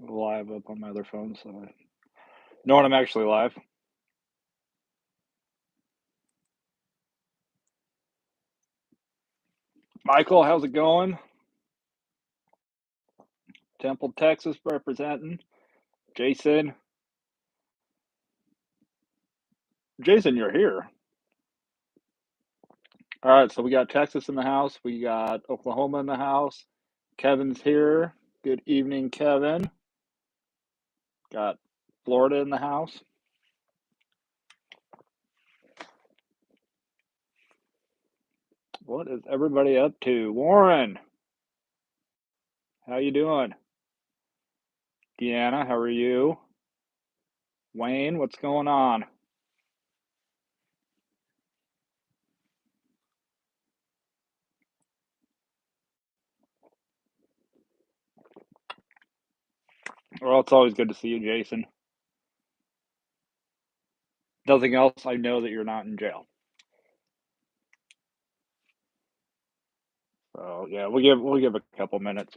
live up on my other phone, so I know when I'm actually live. Michael, how's it going? Temple, Texas, representing. Jason, you're here. All right, so we got Texas in the house. We got Oklahoma in the house. Kevin's here. Good evening, Kevin. Got Florida in the house. What is everybody up to? Warren, how you doing? Deanna, how are you? Wayne, what's going on? Well, it's always good to see you, Jason. Nothing else, I know that you're not in jail. So yeah, we'll give a couple minutes.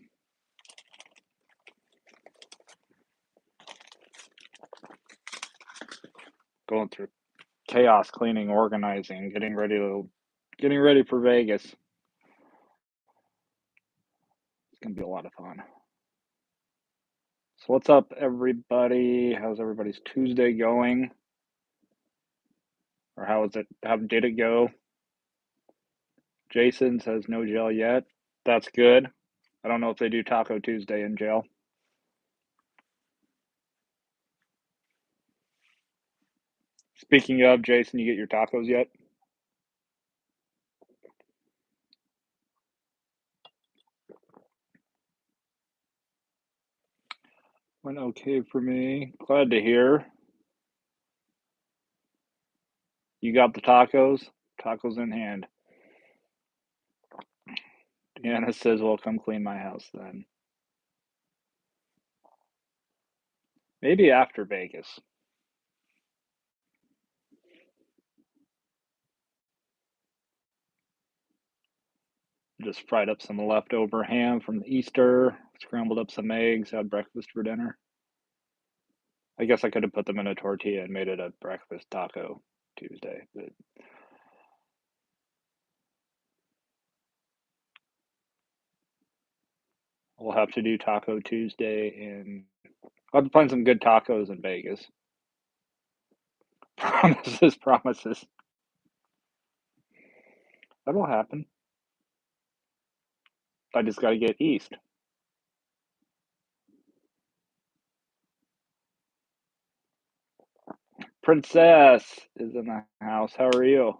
Going through chaos, cleaning, organizing, getting ready for Vegas. It's gonna be a lot of fun. So what's up, everybody? How's everybody's Tuesday going? Or how did it go? Jason says no jail yet. That's good. I don't know if they do Taco Tuesday in jail. Speaking of, Jason, you get your tacos yet? Went okay for me. Glad to hear. You got the tacos? Tacos in hand. Deanna says, well, come clean my house then. Maybe after Vegas. Just fried up some leftover ham from Easter, scrambled up some eggs, had breakfast for dinner. I guess I could have put them in a tortilla and made it a breakfast taco Tuesday, but we'll have to do Taco Tuesday and I'll have to find some good tacos in Vegas. Promises, promises. That'll happen. I just got to get east. Princess is in the house. How are you?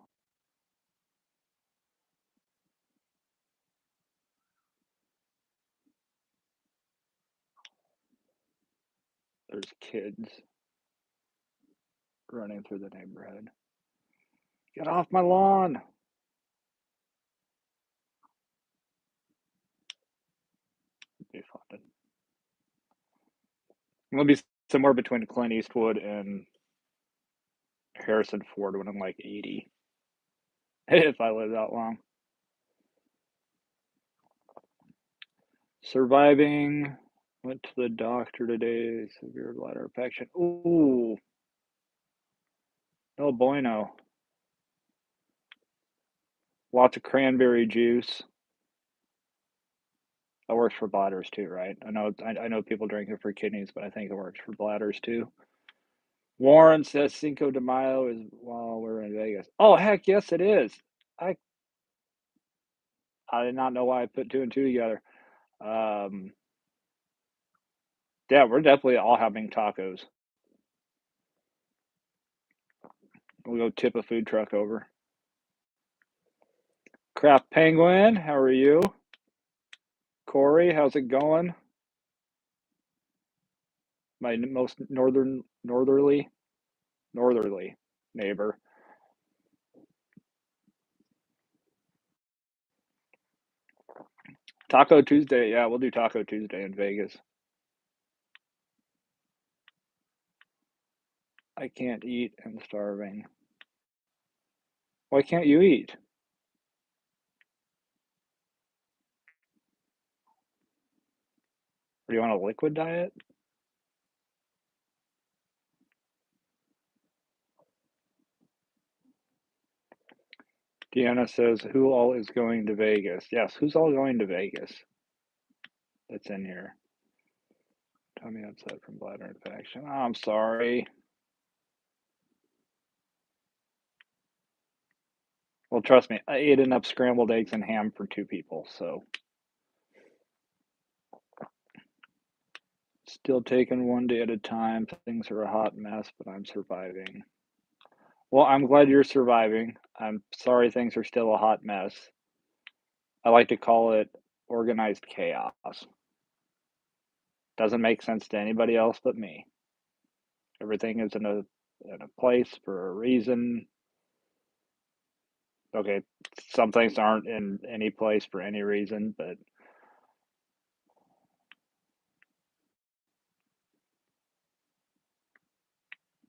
There's kids running through the neighborhood. Get off my lawn. Be fun. I'm gonna be somewhere between Clint Eastwood and Harrison Ford when I'm like 80, if I live that long. Surviving. Went to the doctor today. Severe bladder infection. Ooh, no bueno. Lots of cranberry juice. That works for bladders too, right? I know people drink it for kidneys, but I think it works for bladders too. Warren says Cinco de Mayo is while we're in Vegas. Oh heck, yes it is. I I did not know why I put two and two together. Um, yeah, we're definitely all having tacos. We'll go tip a food truck over. Craft Penguin, how are you? Corey, how's it going? My most northerly neighbor. Taco Tuesday, yeah, we'll do Taco Tuesday in Vegas. I can't eat. I'm starving. Why can't you eat? Or do you want a liquid diet? Deanna says, who all is going to Vegas? Yes, who's all going to Vegas? That's in here. Tummy upset from bladder infection. Oh, I'm sorry. Well, trust me, I ate enough scrambled eggs and ham for 2 people, so. Still taking one day at a time. Things are a hot mess, but I'm surviving. Well, I'm glad you're surviving. I'm sorry things are still a hot mess. I like to call it organized chaos. Doesn't make sense to anybody else but me. Everything is in a place for a reason. Okay, some things aren't in any place for any reason, but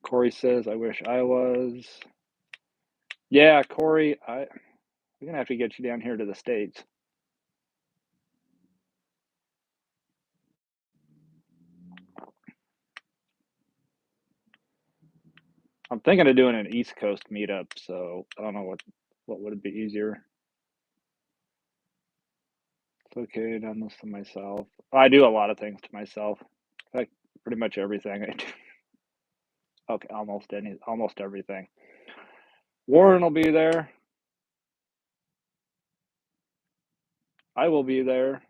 Corey says, I wish I was. Yeah, Corey, we're gonna have to get you down here to the States. I'm thinking of doing an East Coast meetup, so I don't know what would be easier. It's okay, done this to myself. I do a lot of things to myself. In fact, pretty much everything I do. Okay, almost everything. Warren will be there. I will be there.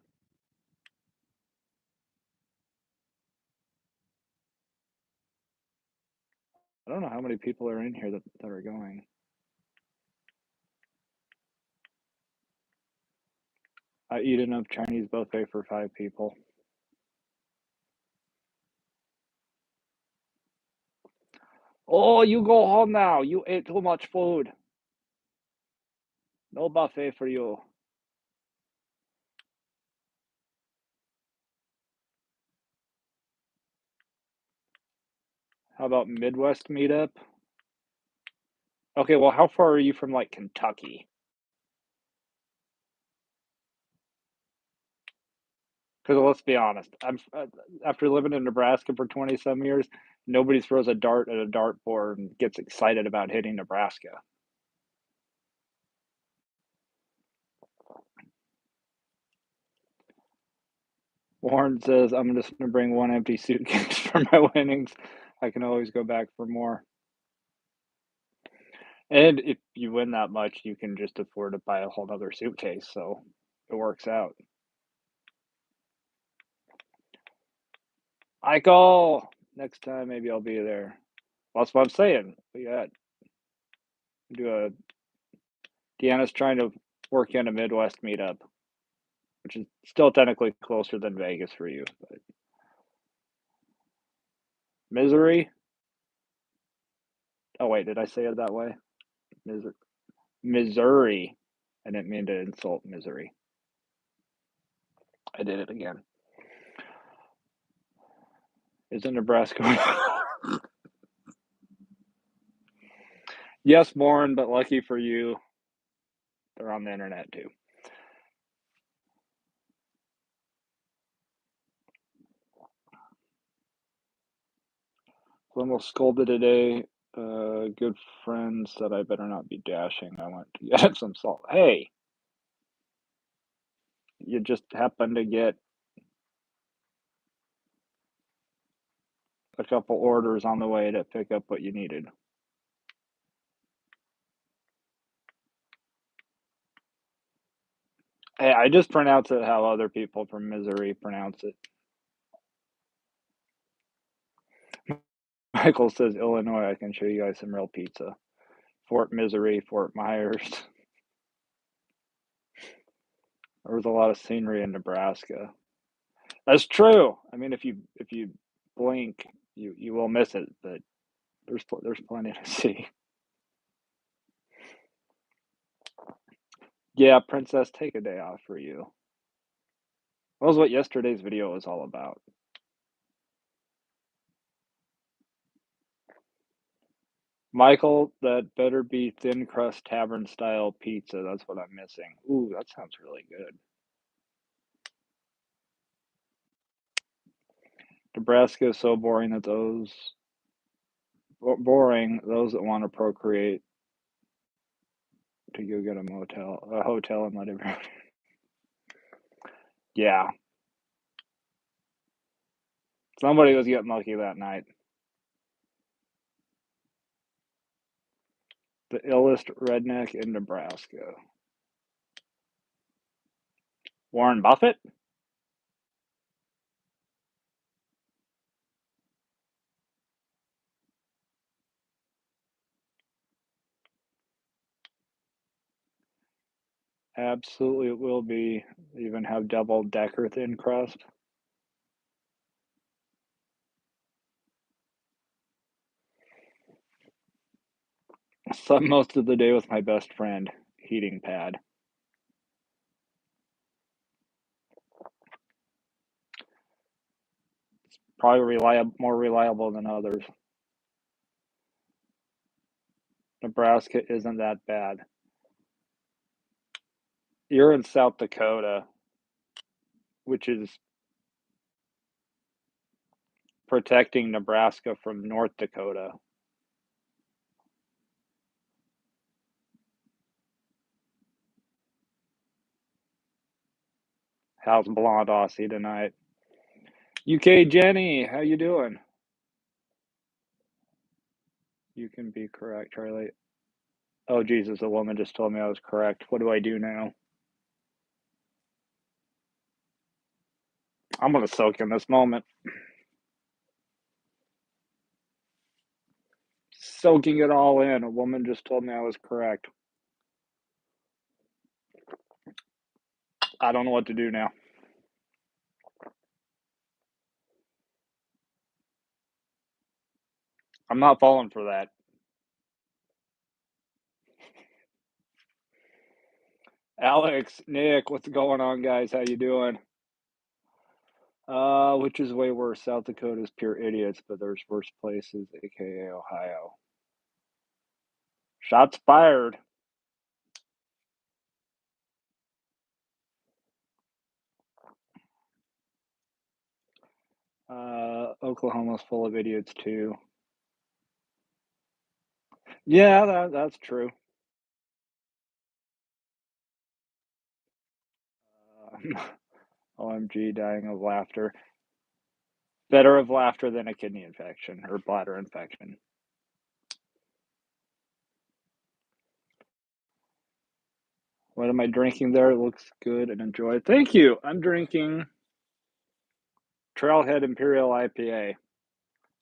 I don't know how many people are in here that are going. I eat enough Chinese buffet for 5 people. Oh, you go home now. You ate too much food. No buffet for you. How about Midwest meetup? Okay, well, how far are you from like Kentucky? Because let's be honest, after living in Nebraska for 20 some years, nobody throws a dart at a dartboard and gets excited about hitting Nebraska. Warren says, I'm just going to bring one empty suitcase for my winnings. I can always go back for more. And if you win that much, you can just afford to buy a whole other suitcase. So it works out. Michael, next time maybe I'll be there. Well, that's what I'm saying. We got do a Deanna's trying to work in a Midwest meetup, which is still technically closer than Vegas for you. But Misery. Oh wait, did I say it that way? Missouri. I didn't mean to insult Misery. I did it again. Isn't Nebraska? Yes, Warren, but lucky for you, they're on the internet too. So almost scolded today. Good friend said I better not be dashing. I went to get some salt. Hey, you just happened to get a couple orders on the way to pick up what you needed. Hey, I just pronounce it how other people from Missouri pronounce it. Michael says, Illinois, I can show you guys some real pizza. Fort Misery, Fort Myers. There was a lot of scenery in Nebraska. That's true. I mean, if you blink, you will miss it, but there's plenty to see. Yeah, Princess, take a day off for you. That was what yesterday's video was all about. Michael, that better be thin crust tavern style pizza. That's what I'm missing. Ooh, that sounds really good. Nebraska is so boring that those that want to procreate to go get a hotel and let everyone. Yeah, somebody was getting lucky that night. The illest redneck in Nebraska. Warren Buffett? Absolutely, it will be. Even have double decker thin crust. Slept most of the day with my best friend. Heating pad. Probably more reliable than others. Nebraska isn't that bad. You're in South Dakota, which is protecting Nebraska from North Dakota. How's Blonde Aussie tonight? UK Jenny, how you doing? You can be correct, Charlie. Oh, Jesus, a woman just told me I was correct. What do I do now? I'm going to soak in this moment. Soaking it all in. A woman just told me I was correct. I don't know what to do now. I'm not falling for that. Alex, Nick, what's going on, guys? How you doing? Which is way worse? South Dakota's pure idiots, but there's worse places, aka Ohio. Shots fired. Oklahoma's full of idiots too. Yeah, that's true. OMG, dying of laughter. Better of laughter than a kidney infection or bladder infection. What am I drinking there? It looks good and enjoy. Thank you. I'm drinking Trailhead Imperial IPA.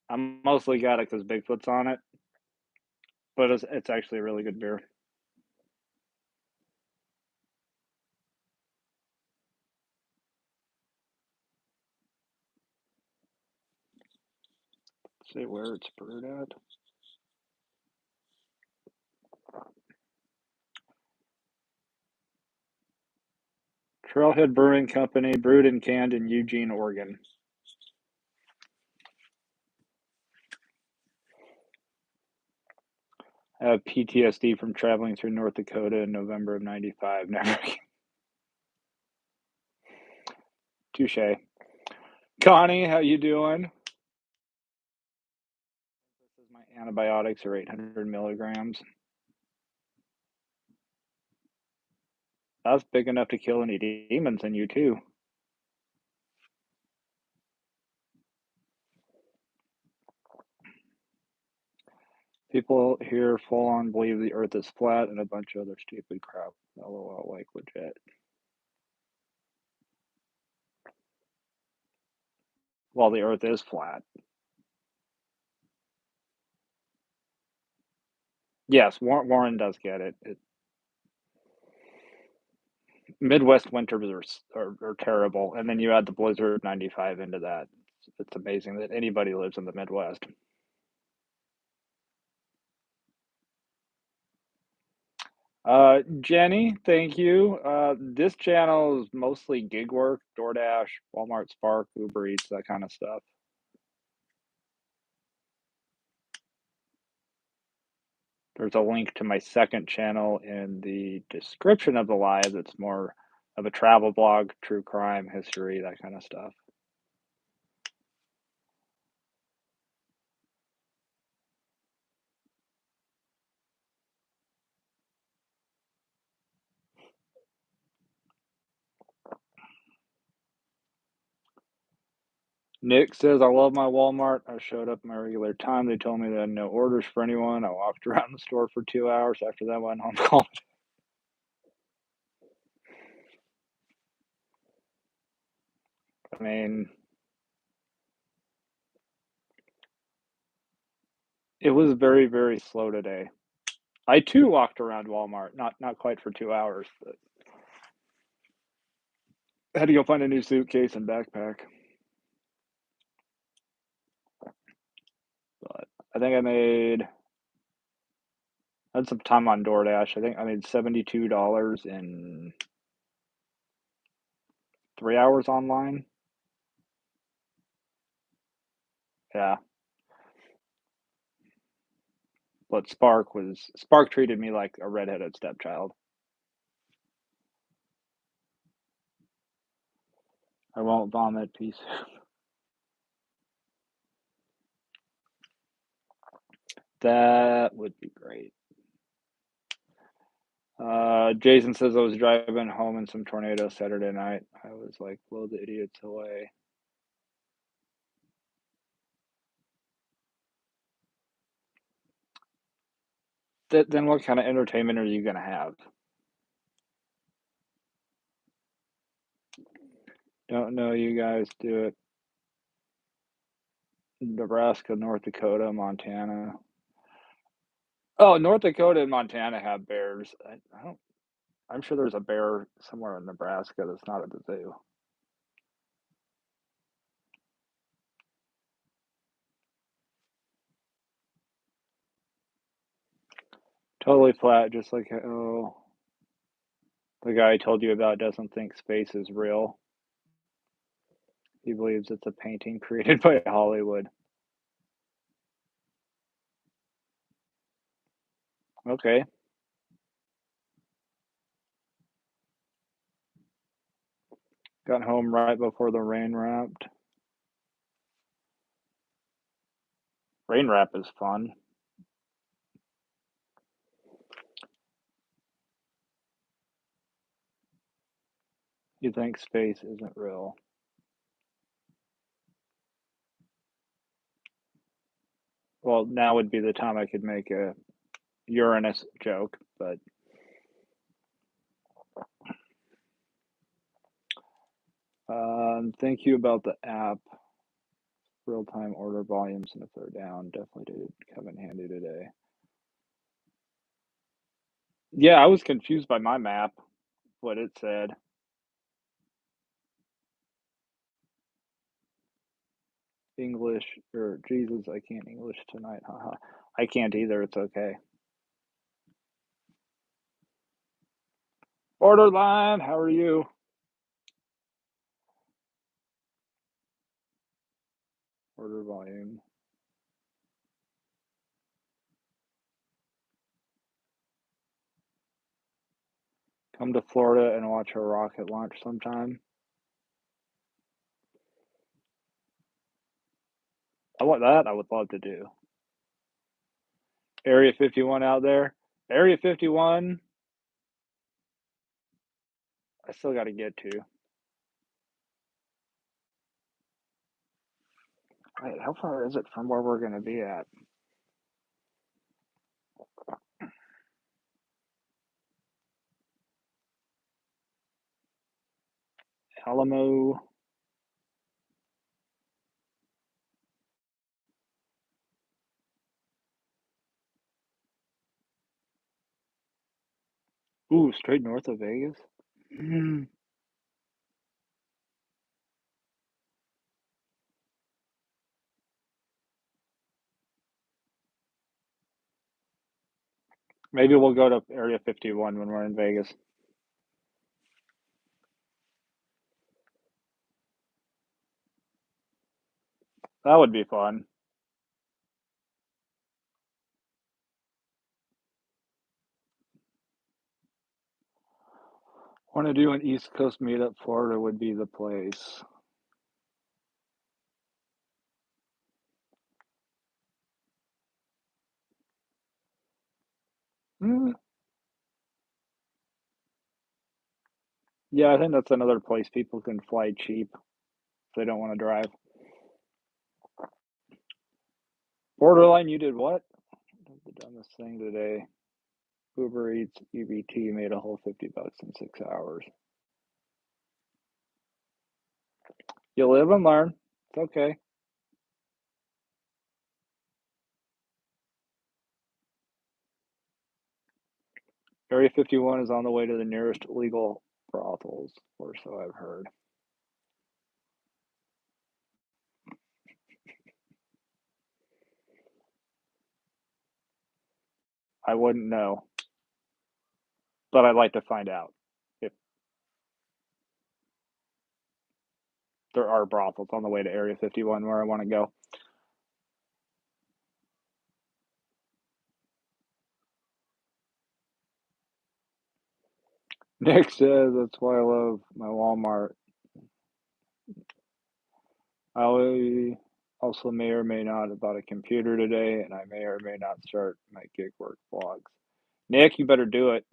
I mostly got it because Bigfoot's on it, but it's actually a really good beer. Let's see where it's brewed at. Trailhead Brewing Company, brewed and canned in Eugene, Oregon. I have PTSD from traveling through North Dakota in November of '95. Never. Touche. Connie, how you doing? This is my antibiotics are 800 milligrams. That's big enough to kill any demons in you too. People here full on believe the earth is flat and a bunch of other stupid crap. LOL, like legit. Well, the earth is flat. Yes, Warren does get it. Midwest winters are terrible, and then you add the blizzard of '95 into that. It's amazing that anybody lives in the Midwest. Jenny, thank you. This channel is mostly gig work, DoorDash, Walmart Spark, Uber Eats, that kind of stuff. There's a link to my second channel in the description of the live that's more of a travel blog, true crime, history, that kind of stuff. Nick says, I love my Walmart. I showed up my regular time. They told me they had no orders for anyone. I walked around the store for 2 hours. After that, went home called. I mean, it was very, very slow today. I too walked around Walmart, not quite for 2 hours, but I had to go find a new suitcase and backpack. But I think I had some time on DoorDash. I think I made $72 in 3 hours online. Yeah, but Spark treated me like a redheaded stepchild. I won't vomit. Peace. That would be great. Jason says I was driving home in some tornado Saturday night. I was like, blow the idiots away. Then what kind of entertainment are you gonna have? Don't know you guys do it. Nebraska, North Dakota, Montana. Oh, North Dakota and Montana have bears. I don't. I'm sure there's a bear somewhere in Nebraska that's not at the zoo. Totally flat, just like the guy I told you about doesn't think space is real. He believes it's a painting created by Hollywood. Okay, got home right before the rain wrapped. Rain wrap is fun. You think space isn't real. Well, now would be the time I could make a Uranus joke, but thank you about the app. Real-time order volumes, and if they're down, definitely did come in handy today. Yeah, I was confused by my map, what it said. English or Jesus, I can't English tonight. Haha. I can't either. It's okay. Borderline, how are you? Order volume. Come to Florida and watch a rocket launch sometime. I want that. I would love to do. Area 51 out there. Area 51, I still got to get to. Wait, how far is it from where we're going to be at? Alamo. Ooh, straight north of Vegas? Mm. Maybe we'll go to Area 51 when we're in Vegas. That would be fun. Want to do an East Coast meetup? Florida would be the place. Mm. Yeah, I think that's another place people can fly cheap if they don't want to drive. Borderline, you did what? The dumbest thing today. Uber Eats EBT made a whole $50 in 6 hours. You live and learn. It's okay. Area 51 is on the way to the nearest legal brothels, or so I've heard. I wouldn't know, but I'd like to find out if there are brothels on the way to Area 51 where I want to go. Nick says that's why I love my Walmart. I also may or may not have bought a computer today, and I may or may not start my gig work vlogs. Nick, you better do it.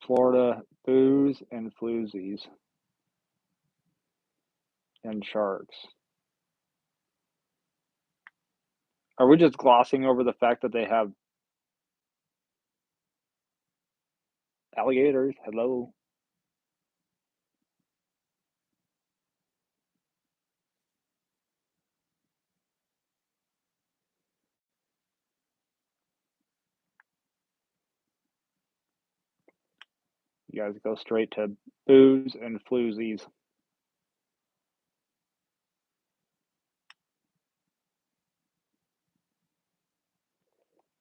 Florida, booze and floozies and sharks. Are we just glossing over the fact that they have alligators? Hello? You guys go straight to booze and floozies.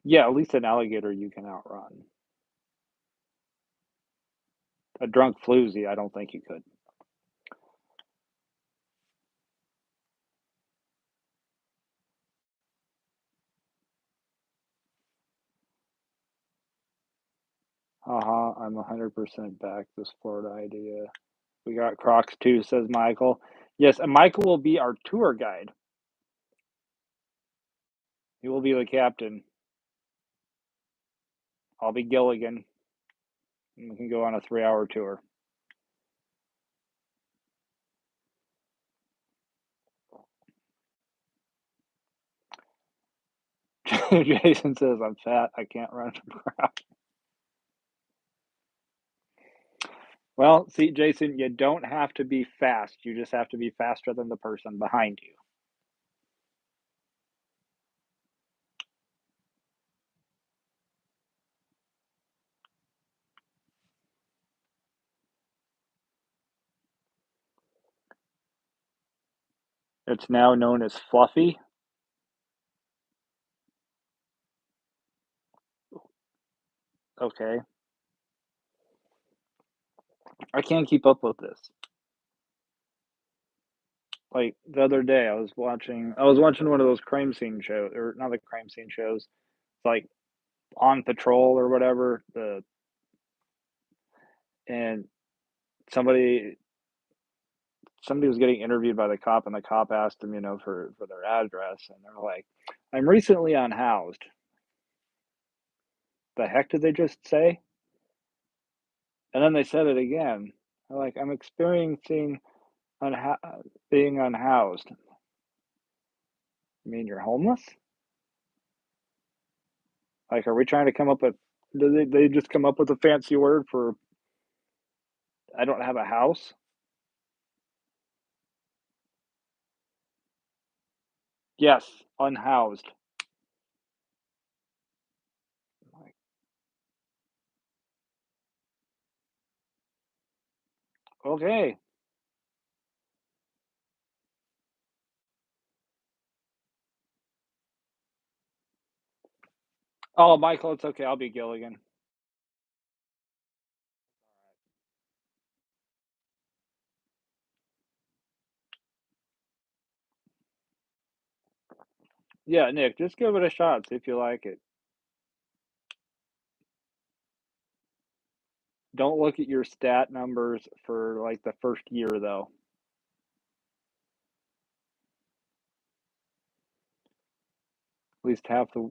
Yeah, at least an alligator you can outrun. A drunk floozy, I don't think you could. Haha, I'm 100% back this Florida idea. We got Crocs too, says Michael. Yes, and Michael will be our tour guide. He will be the captain. I'll be Gilligan. And we can go on a 3-hour tour. Jason says I'm fat. I can't run from crowd. Well, see, Jason, you don't have to be fast. You just have to be faster than the person behind you. It's now known as Fluffy. Okay. I can't keep up with this. Like the other day, I was watching one of those crime scene shows, or not the crime scene shows. It's like On Patrol or whatever. And somebody was getting interviewed by the cop, and the cop asked them, for their address, and they're like, "I'm recently unhoused." The heck did they just say? And then they said it again. They're like, "I'm experiencing being unhoused." You mean you're homeless? Like, are we trying to come up with? Did they just come up with a fancy word for I don't have a house? Yes, unhoused. Like, okay. Oh, Michael, it's okay. I'll be Gilligan. Yeah, Nick, just give it a shot. See if you like it. Don't look at your stat numbers for like the first year, though. At least half the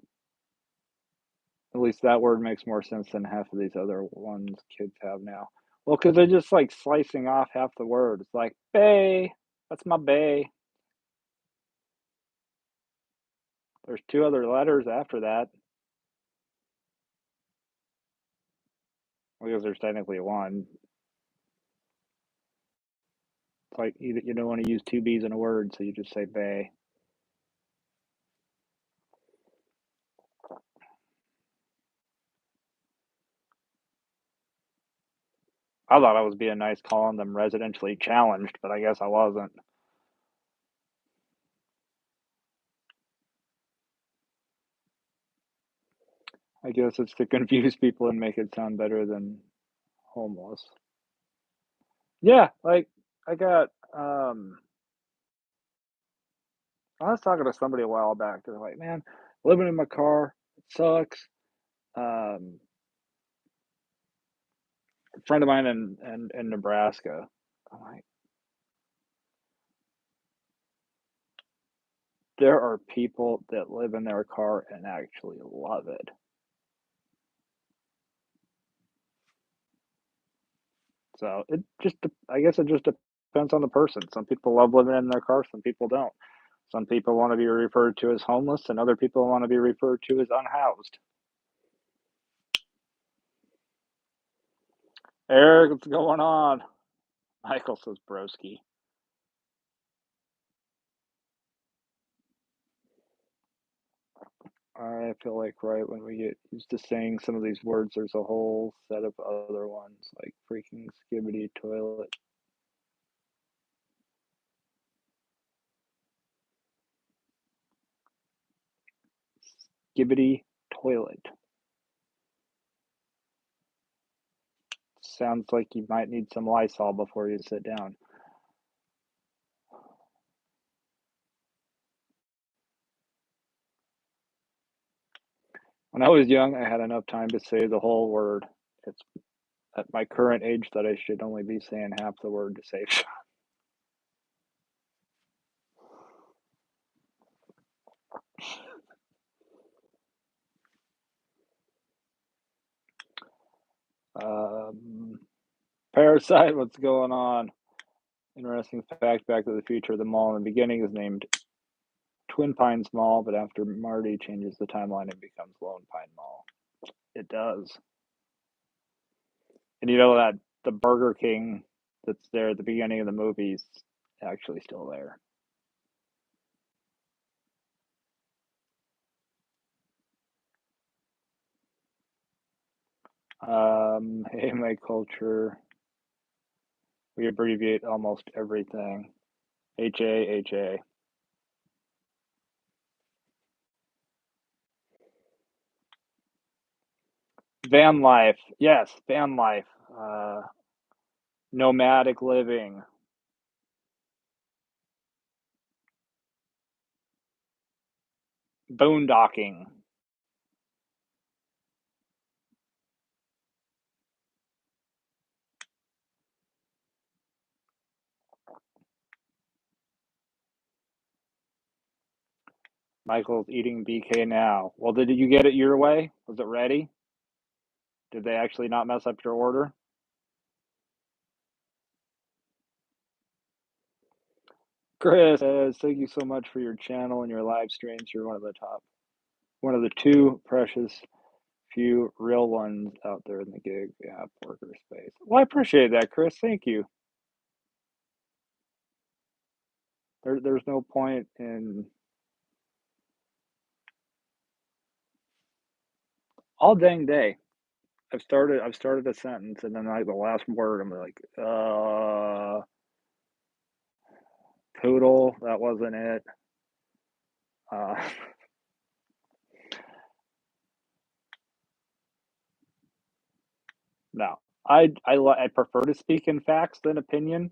At least that word makes more sense than half of these other ones kids have now. Well, because 'cause they're just, like, slicing off half the word. It's like, "Bae, that's my bae." There's 2 other letters after that. I guess there's technically 1. It's like you don't wanna use 2 B's in a word, so you just say "bae." I thought I was being nice calling them residentially challenged, but I guess I wasn't. I guess it's to confuse people and make it sound better than homeless. Yeah, like, I got, I was talking to somebody a while back, they're like, "Man, living in my car, it sucks." Um, a friend of mine in Nebraska, I'm like, there are people that live in their car and actually love it. So, it just dep I guess it just depends on the person. Some people love living in their car, some people don't. Some people wanna be referred to as homeless, and other people wanna be referred to as unhoused. "Eric, what's going on?" Michael says, "Broski." I feel like right when we get used to saying some of these words, there's a whole set of other ones, like freaking skibbity toilet. Skibbity toilet. Sounds like you might need some Lysol before you sit down. When I was young, I had enough time to say the whole word. It's at my current age that I should only be saying half the word to save. Um, Parasite, what's going on? Interesting fact, Back to the Future, the mall in the beginning is named Twin Pines Mall, but after Marty changes the timeline, it becomes Lone Pine Mall. It does. And you know that the Burger King that's there at the beginning of the movie's actually still there. Hey, my culture, we abbreviate almost everything. HA. Van life. Yes, van life. Nomadic living. Boondocking. Michael's eating BK now. Well, did you get it your way? Was it ready? Did they actually not mess up your order? Chris says, "Thank you so much for your channel and your live streams. You're one of the 2 precious few real ones out there in the gig app worker space." Well, I appreciate that, Chris. Thank you. There's no point in all dang day. I've started a sentence and then like the last word, I'm like, poodle. That wasn't it. Uh, no. I prefer to speak in facts than opinion.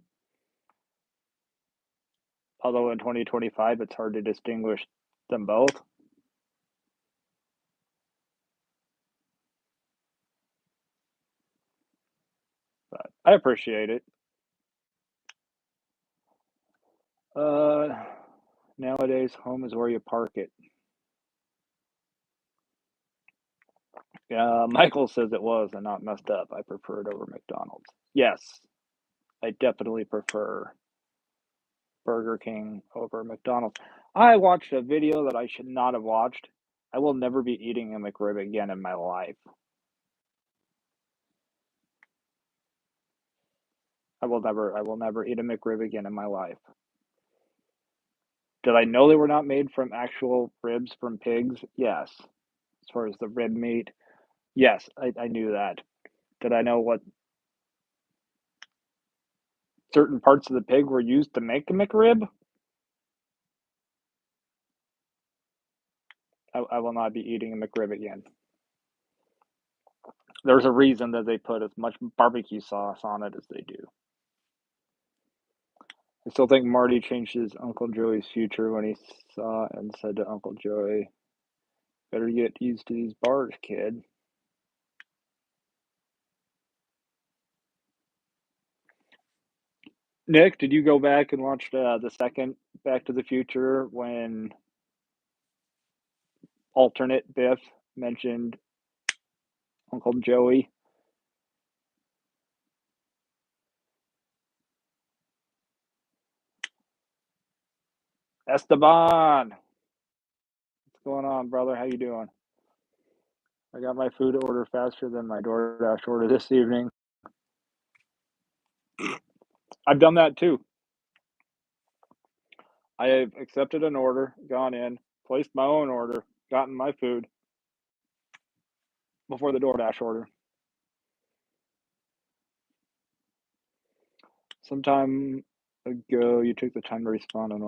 Although in 2025, it's hard to distinguish them both. But I appreciate it. Uh, Nowadays, home is where you park it. Michael says it was and not messed up. I prefer it over McDonald's. Yes, I definitely prefer Burger King over McDonald's. I watched a video that I should not have watched. I will never be eating a McRib again in my life. I will never eat a McRib again in my life. Did I know they were not made from actual ribs from pigs? Yes. As far as the rib meat, yes, I knew that. Did I know what certain parts of the pig were used to make the McRib? I will not be eating a McRib again. There's a reason that they put as much barbecue sauce on it as they do. I still think Marty changed his Uncle Joey's future when he saw and said to Uncle Joey, "Better get used to these bars, kid." Nick, did you go back and watch the second Back to the Future when alternate Biff mentioned Uncle Joey? Esteban, what's going on, brother? How you doing? I got my food order faster than my DoorDash order this evening. I've done that too. I have accepted an order, gone in, placed my own order, gotten my food before the DoorDash order. Sometime ago, you took the time to respond on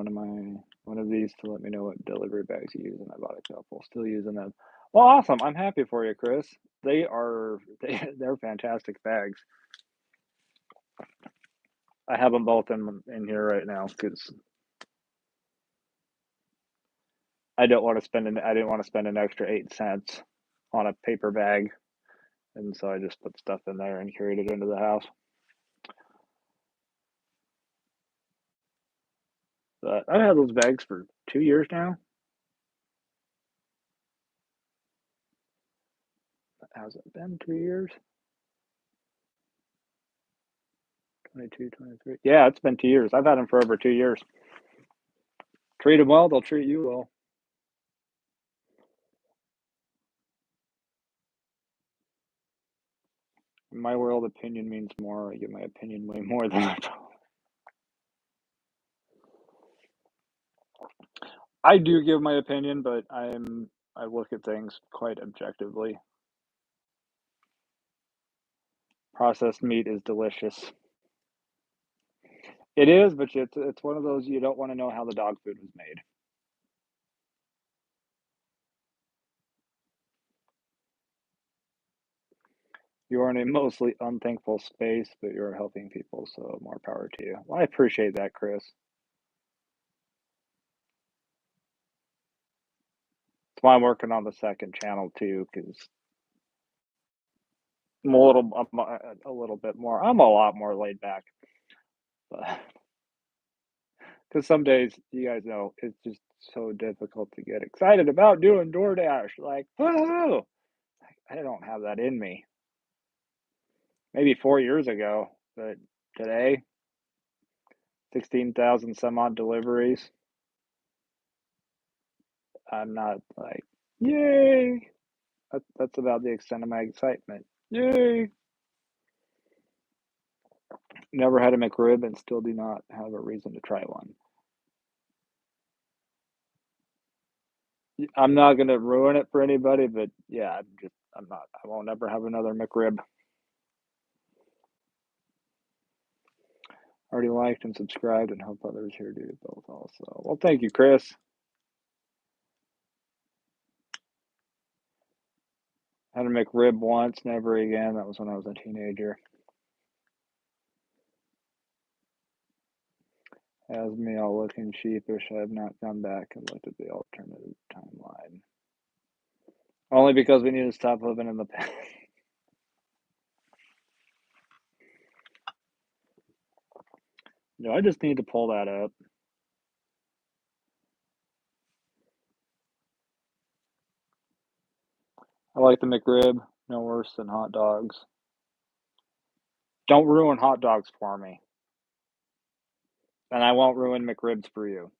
one of these to let me know what delivery bags you use, and I bought a couple. Still using them. Well, awesome. I'm happy for you, Chris. They're fantastic bags. I have them both in here right now because I didn't want to spend an extra 8 cents on a paper bag, and so I just put stuff in there and carried it into the house. But I've had those bags for 2 years now. Has it been 2 years? 22, 23. Yeah, it's been 2 years. I've had them for over 2 years. Treat them well, they'll treat you well. In my world, opinion means more. I give my opinion way more than I talk. I do give my opinion, but I look at things quite objectively. Processed meat is delicious. It is, but it's one of those you don't want to know how the dog food was made. You are in a mostly unthankful space, but you're helping people, so more power to you. Well, I appreciate that, Chris. That's why I'm working on the second channel too, because I'm a little bit more. I'm a lot more laid back, but because some days you guys know it's just so difficult to get excited about doing DoorDash. Like, woohoo! I don't have that in me. Maybe 4 years ago, but today, 16,000 some odd deliveries. I'm not like, yay! That's about the extent of my excitement. Yay! Never had a McRib and still do not have a reason to try one. I'm not gonna ruin it for anybody, but yeah, I'm not. I won't ever have another McRib. Already liked and subscribed and hope others here do both also. Well, thank you, Chris. Had a McRib once, never again. That was when I was a teenager. As me all looking sheepish, I have not gone back and looked at the alternative timeline. Only because we need to stop living in the past. No, I just need to pull that up. I like the McRib. No worse than hot dogs. Don't ruin hot dogs for me, and I won't ruin McRibs for you.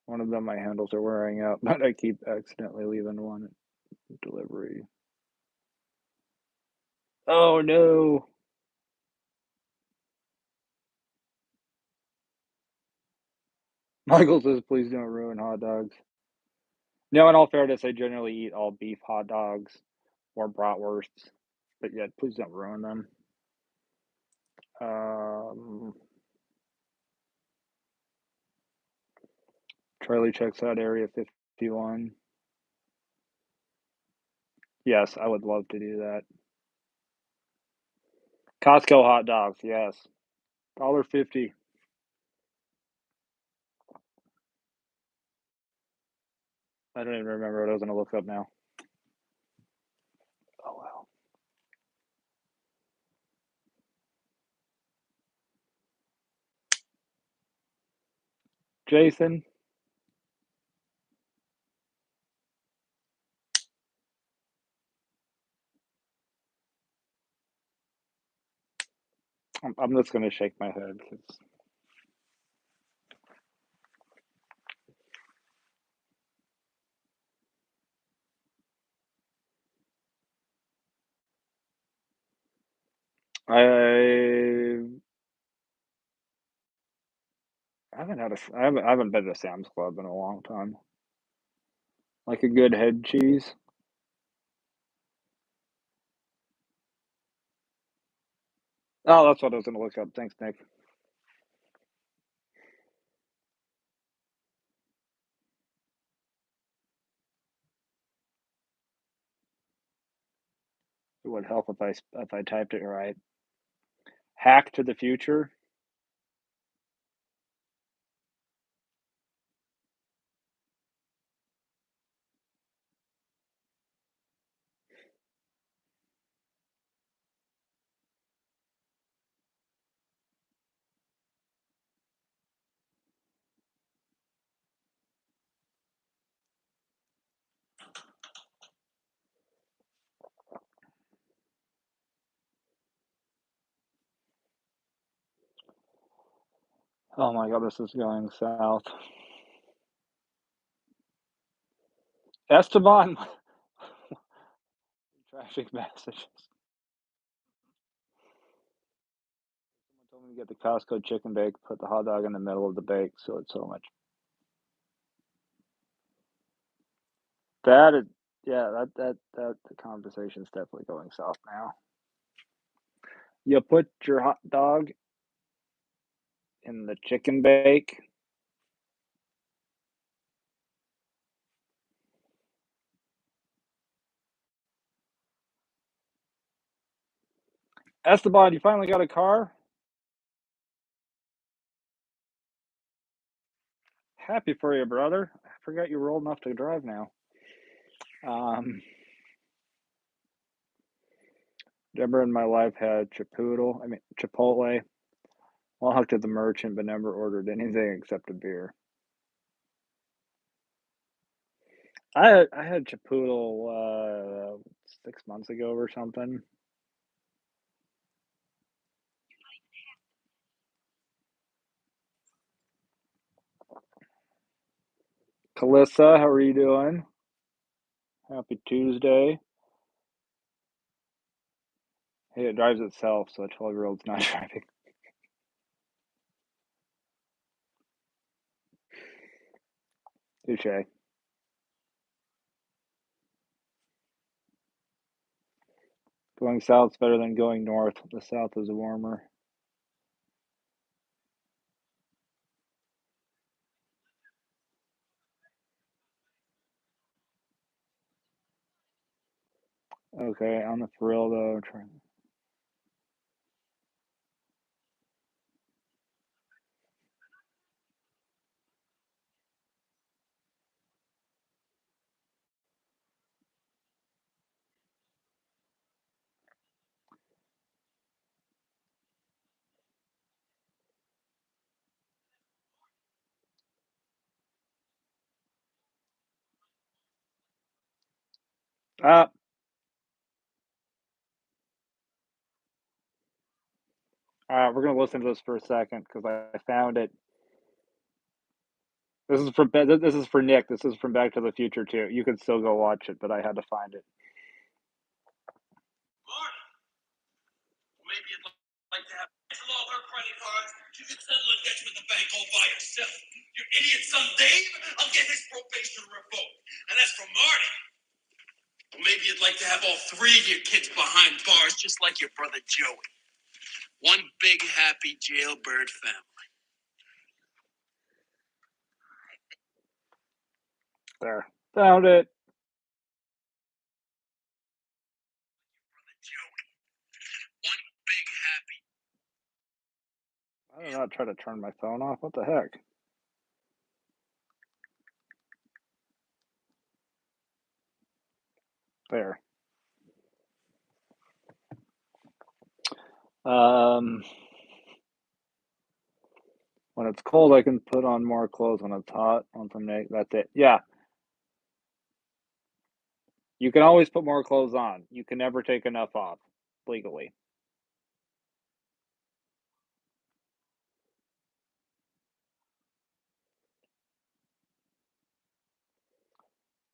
One of them, my handles are wearing out, but I keep accidentally leaving one at delivery. Oh no! Michael says, please don't ruin hot dogs. No, in all fairness, I generally eat all beef hot dogs or bratwursts, but yeah, please don't ruin them. Charlie checks out Area 51. Yes, I would love to do that. Costco hot dogs, yes. $1.50. I don't even remember what I was gonna look up now. Oh well. Jason, I'm just gonna shake my head because I haven't been to Sam's Club in a long time. Like a good head cheese. Oh, that's what I was gonna look up. Thanks, Nick. It would help if I typed it right. Hack to the future. Oh my god, this is going south. Esteban, traffic messages. Someone told me to get the Costco chicken bake, put the hot dog in the middle of the bake, so it's so much. That is, yeah, that the conversation's definitely going south now. You put your hot dog in the chicken bake. Esteban, you finally got a car? Happy for you, brother. I forgot you were old enough to drive now. Um, Deborah and my wife had Chipotle. Walked to the merchant, but never ordered anything except a beer. I had Chipotle 6 months ago or something. Calissa, how are you doing? Happy Tuesday. Hey, it drives itself, so a 12-year-old's not driving. Touche. Going south's better than going north. The south is warmer. Okay, on the for real though. Uh, we're gonna listen to this for a second because I found it. This is for Nick. This is from Back to the Future too. You could still go watch it, but I had to find it. Marty, maybe you'd like to have all her credit cards. You can settle a debt with the bank all by yourself. Your idiot son Dave, I'll get his probation revoked. And as for Marty, maybe you'd like to have all three of your kids behind bars, just like your brother Joey. One big happy jailbird family. There, found it. Brother Joey. One big happy. I did not try to turn my phone off. What the heck? There. When it's cold, I can put on more clothes. When it's hot, on from Nick. That's it. Yeah, you can always put more clothes on. You can never take enough off legally.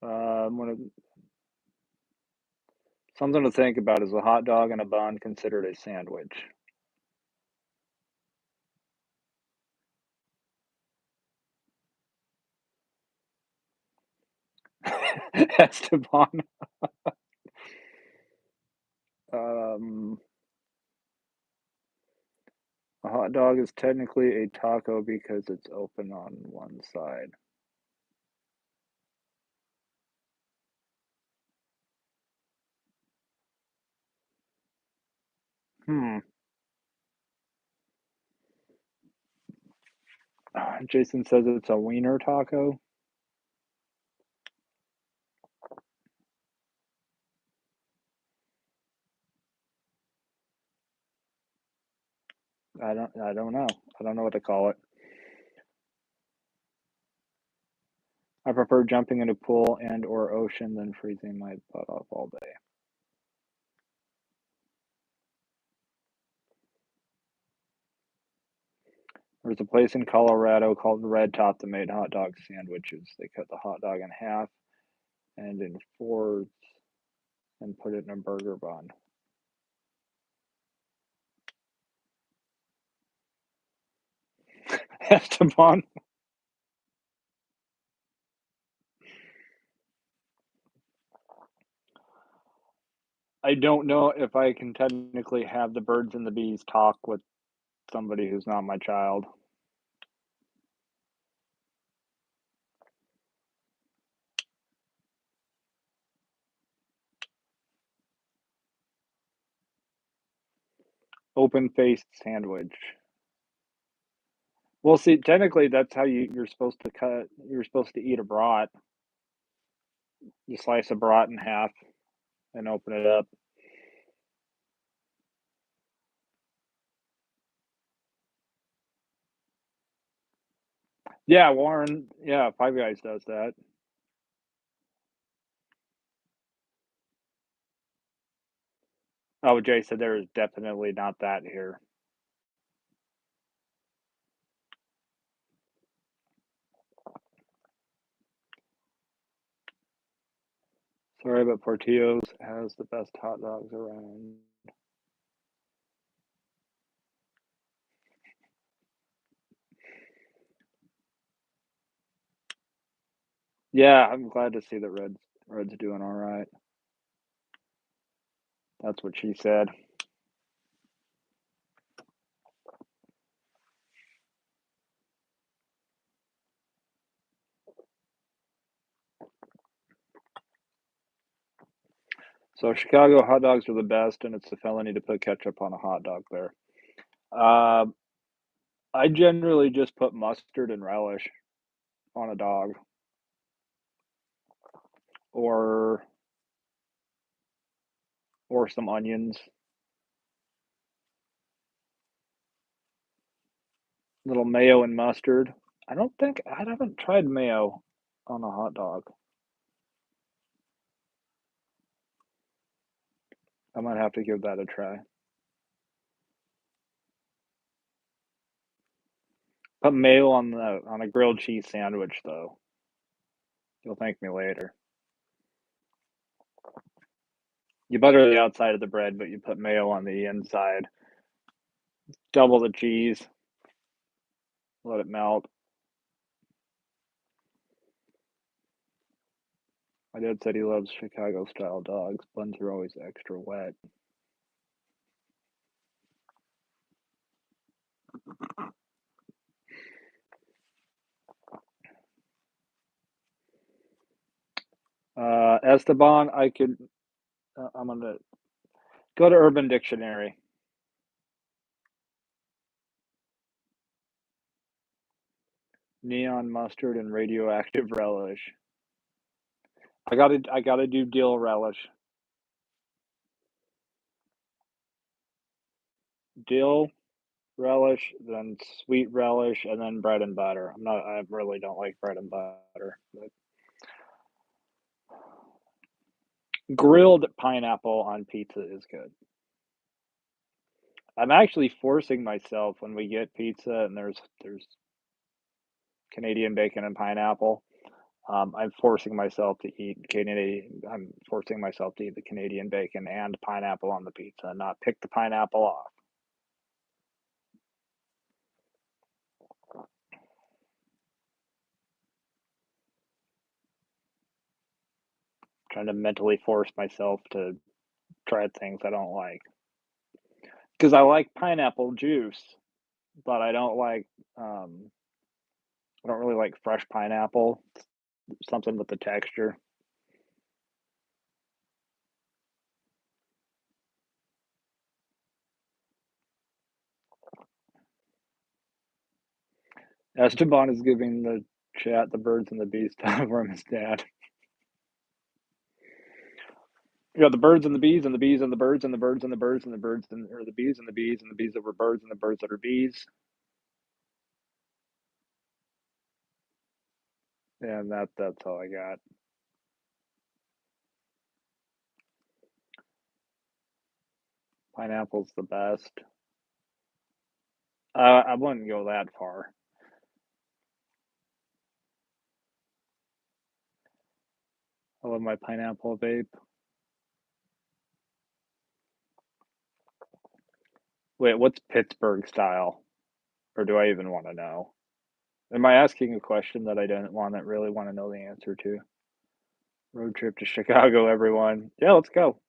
When it, something to think about is a hot dog and a bun considered a sandwich? Esteban. Um, a hot dog is technically a taco because it's open on one side. Hmm. Jason says it's a wiener taco. I don't know. I don't know what to call it. I prefer jumping in a pool and or ocean than freezing my butt off all day. There's a place in Colorado called Red Top that made hot dog sandwiches. They cut the hot dog in half and in fours and put it in a burger bun. Esteban. I don't know if I can technically have the birds and the bees talk with somebody who's not my child. Open-faced sandwich. Well, see, technically, that's how you're supposed to cut. You're supposed to eat a brat. You slice a brat in half and open it up. Yeah, Warren. Yeah, Five Guys does that. Oh, Jay said there is definitely not that here. Sorry, but Portillo's has the best hot dogs around. Yeah, I'm glad to see that Red's doing all right. That's what she said. So Chicago hot dogs are the best, and it's a felony to put ketchup on a hot dog there. Um, I generally just put mustard and relish on a dog, or some onions, little mayo and mustard. I haven't tried mayo on a hot dog. I might have to give that a try. Put mayo on a grilled cheese sandwich, though. You'll thank me later. You butter the outside of the bread, but you put mayo on the inside. Double the cheese. Let it melt. My dad said he loves Chicago-style dogs. Buns are always extra wet. Esteban, I'm gonna go to Urban Dictionary. Neon mustard and radioactive relish. I gotta do dill relish. Dill relish, then sweet relish, and then bread and butter. I really don't like bread and butter. But grilled pineapple on pizza is good. I'm actually forcing myself when we get pizza and there's Canadian bacon and pineapple. I'm forcing myself to eat Canadian. I'm forcing myself to eat the Canadian bacon and pineapple on the pizza, and not pick the pineapple off. Trying to mentally force myself to try things I don't like because I like pineapple juice, but I don't really like fresh pineapple. Something with the texture. Esteban is giving the chat the birds and the bees time from his dad. You got the birds and the bees and the bees and the birds and the birds and the birds and the birds and or the bees and the bees and the bees that were birds and the birds that are bees. And that's all I got. Pineapple's the best. I wouldn't go that far. I love my pineapple vape. Wait, what's Pittsburgh style? Or do I even want to know? Am I asking a question that I don't really want to know the answer to? Road trip to Chicago, everyone. Yeah, let's go.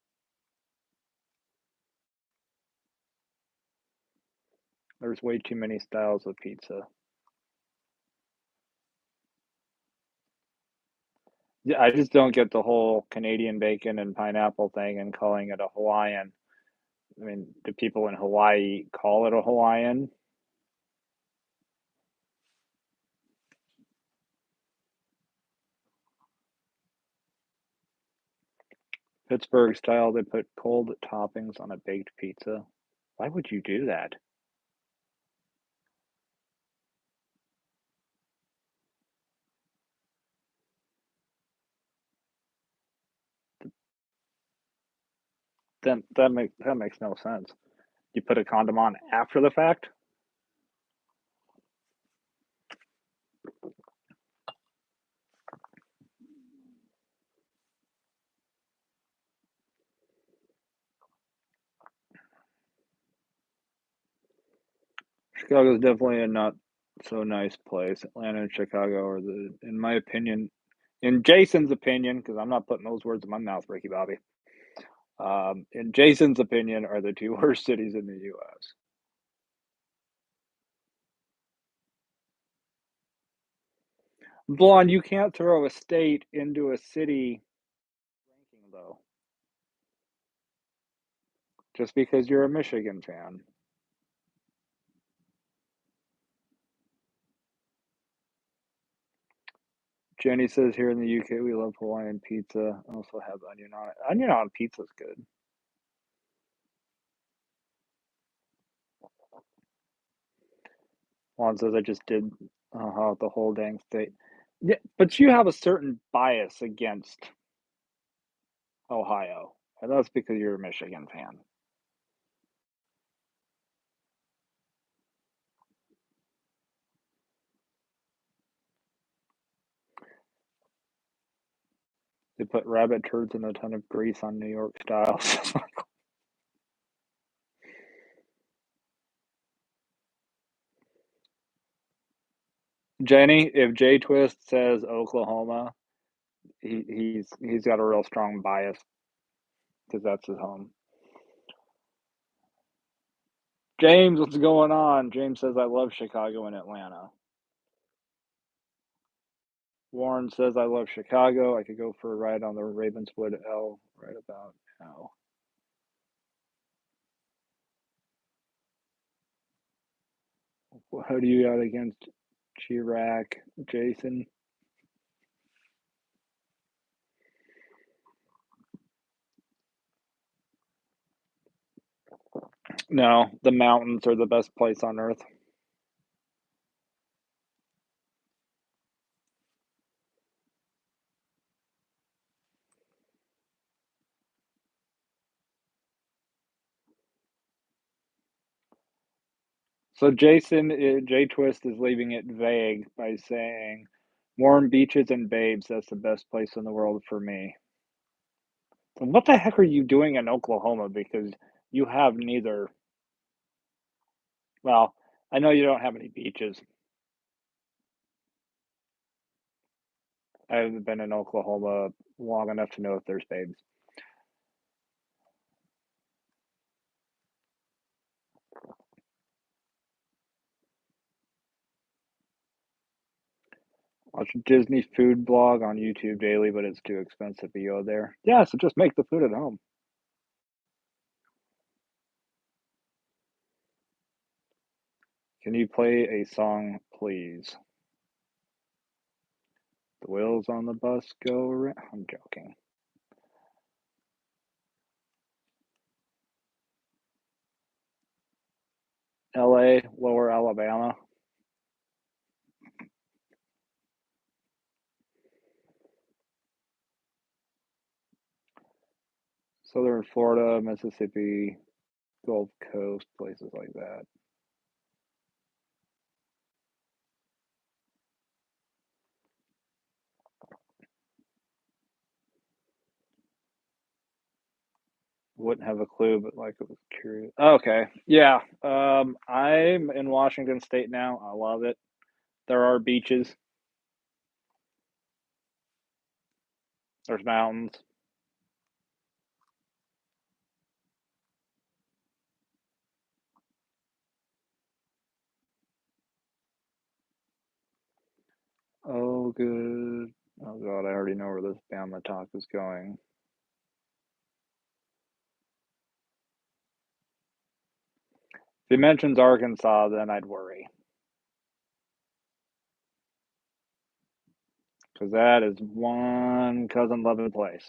There's way too many styles of pizza. Yeah, I just don't get the whole Canadian bacon and pineapple thing and calling it a Hawaiian. I mean, do people in Hawaii call it a Hawaiian? Pittsburgh style, they put cold toppings on a baked pizza. Why would you do that? Then that makes no sense. You put a condom on after the fact? Chicago's definitely a not so nice place. Atlanta and Chicago are in my opinion, in Jason's opinion, because I'm not putting those words in my mouth, Ricky Bobby. In Jason's opinion, are the two worst cities in the U.S. Blonde, you can't throw a state into a city ranking, though, just because you're a Michigan fan. Jenny says here in the UK we love Hawaiian pizza. Also have onion on it. Onion on pizza's good. Juan says I just did the whole dang state. Yeah, but you have a certain bias against Ohio. And that's because you're a Michigan fan. They put rabbit turds and a ton of grease on New York style. Jenny, if J Twist says Oklahoma, he's got a real strong bias because that's his home. James, what's going on? James says I love Chicago and Atlanta. Warren says I love Chicago. I could go for a ride on the Ravenswood L right about now. How do you got against Chirac, Jason? No, the mountains are the best place on earth. So Jason, J Twist is leaving it vague by saying warm beaches and babes, that's the best place in the world for me. So what the heck are you doing in Oklahoma? Because you have neither. Well, I know you don't have any beaches. I haven't been in Oklahoma long enough to know if there's babes. Watch a Disney food blog on YouTube daily, but it's too expensive to go there. Yeah, so just make the food at home. Can you play a song, please? The wheels on the bus go around. I'm joking. LA, Lower Alabama. Southern Florida, Mississippi, Gulf Coast, places like that. Wouldn't have a clue, but like it was curious. Okay, yeah. I'm in Washington State now. I love it. There are beaches. There's mountains. Oh, good. Oh God, I already know where this Bama talk is going. If he mentions Arkansas, then I'd worry. Because that is one cousin loving place.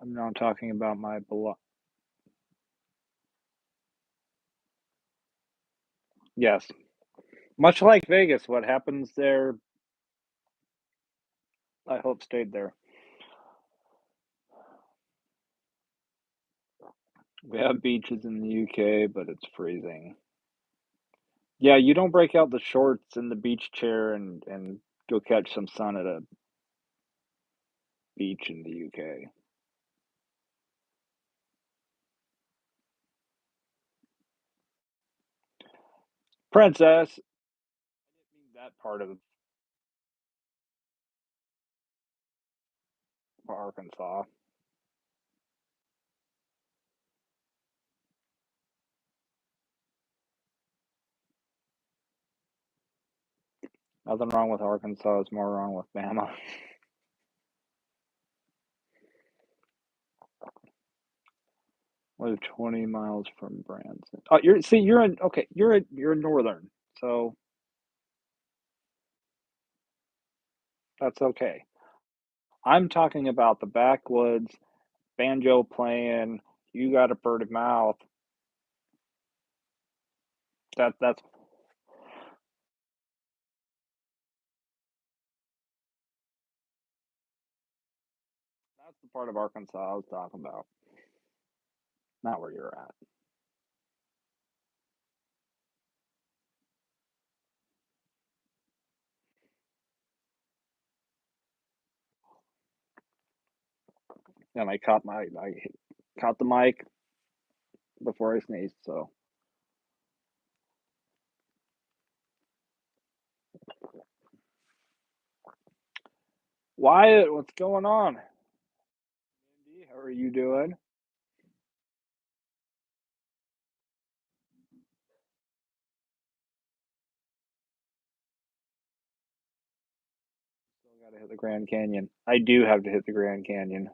I'm not talking about my beloved. Yes. Much like Vegas, what happens there, I hope stayed there. We have beaches in the UK, but it's freezing. Yeah, you don't break out the shorts and the beach chair and go catch some sun at a beach in the UK. Princess, that part of Arkansas. Nothing wrong with Arkansas. It's more wrong with Bama. Live 20 miles from Branson. Oh, you're in okay. You're in northern, so that's okay. I'm talking about the backwoods, banjo playing. You got a pretty mouth. That's That's the part of Arkansas I was talking about, not where you're at. And I caught the mic before I sneezed, so. Wyatt, what's going on? Andy, how are you doing? Still gotta hit the Grand Canyon. I do have to hit the Grand Canyon.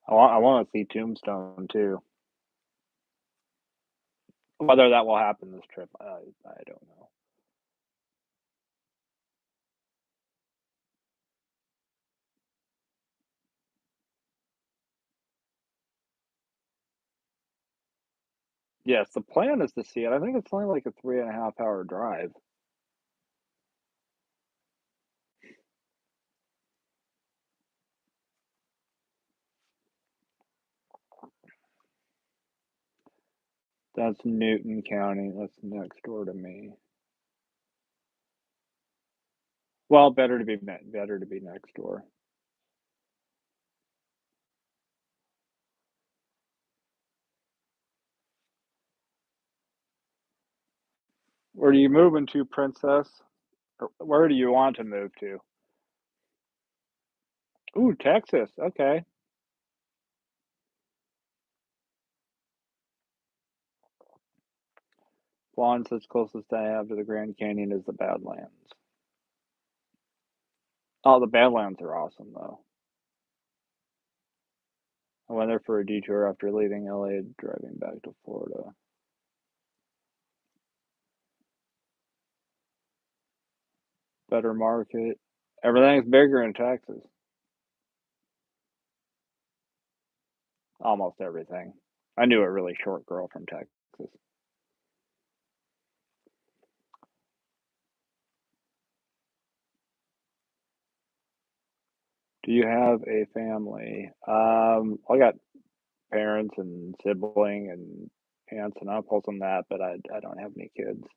I want to see Tombstone too. Whether that will happen this trip, I don't know. Yes, the plan is to see it. I think it's only like a 3.5 hour drive. That's Newton County. That's next door to me. Well, better to be next door. Where are you moving to, Princess? Or where do you want to move to? Ooh, Texas. Okay. Juan says closest I have to the Grand Canyon is the Badlands. Oh, the Badlands are awesome though. I went there for a detour after leaving LA, driving back to Florida. Better market. Everything's bigger in Texas. Almost everything. I knew a really short girl from Texas. Do you have a family? I got parents and sibling and aunts and uncles and that, but I don't have any kids.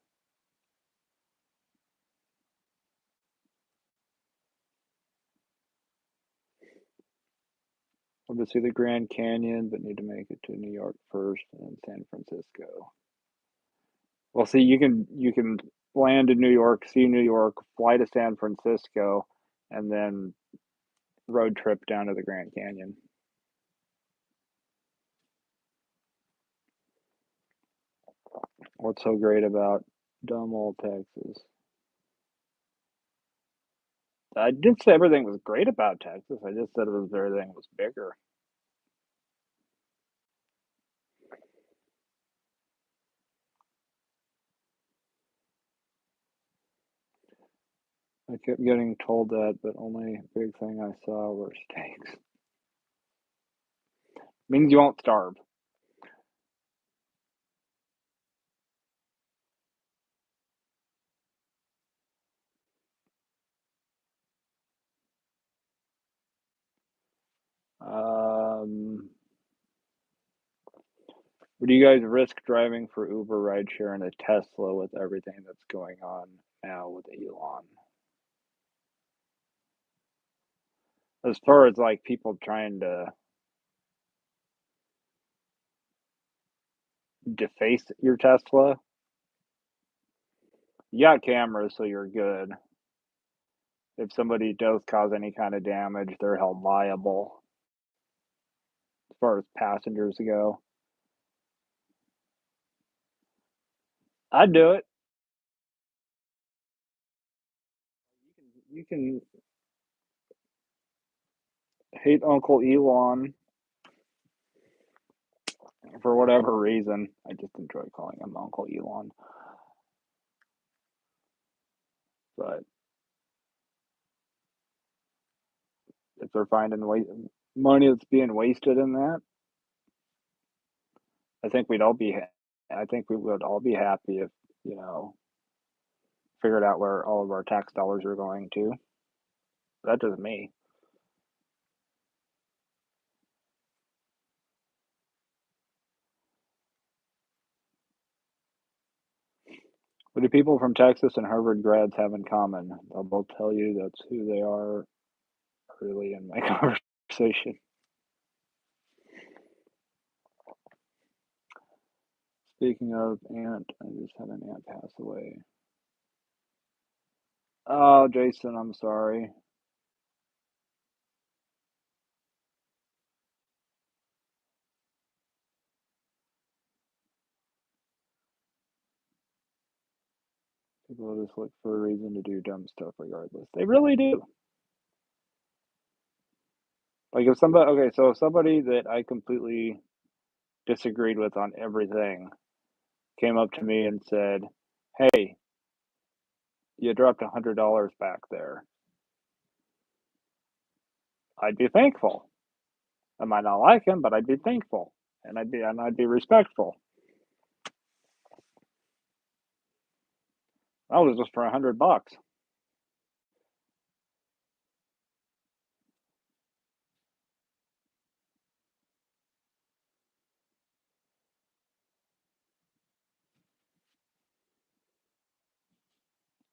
Want to see the Grand Canyon, but need to make it to New York first and then San Francisco. Well, see, you can land in New York, see New York, fly to San Francisco, and then road trip down to the Grand Canyon. What's so great about dumb old Texas? I didn't say everything was great about Texas. I just said everything was bigger. I kept getting told that, but only big thing I saw were steaks. Means you won't starve. Would you guys risk driving for Uber rideshare in a Tesla with everything that's going on now with Elon? As far as like people trying to deface your Tesla, you got cameras, so you're good. If somebody does cause any kind of damage, they're held liable. As far as passengers go, I'd do it. You can hate Uncle Elon for whatever reason. I just enjoy calling him Uncle Elon. But if they're finding money that's being wasted in that, I think we'd all be I think we would all be happy if, figured out where all of our tax dollars are going to. That's just me. What do people from Texas and Harvard grads have in common? They'll both tell you that's who they are early in my conversation. Speaking of aunt, I just had an aunt pass away. Oh, Jason, I'm sorry. People just look for a reason to do dumb stuff regardless. They really do. Like if somebody that I completely disagreed with on everything came up to me and said, "Hey, you dropped $100 back there," I'd be thankful. I might not like him, but I'd be thankful, and I'd be respectful. That was just for $100.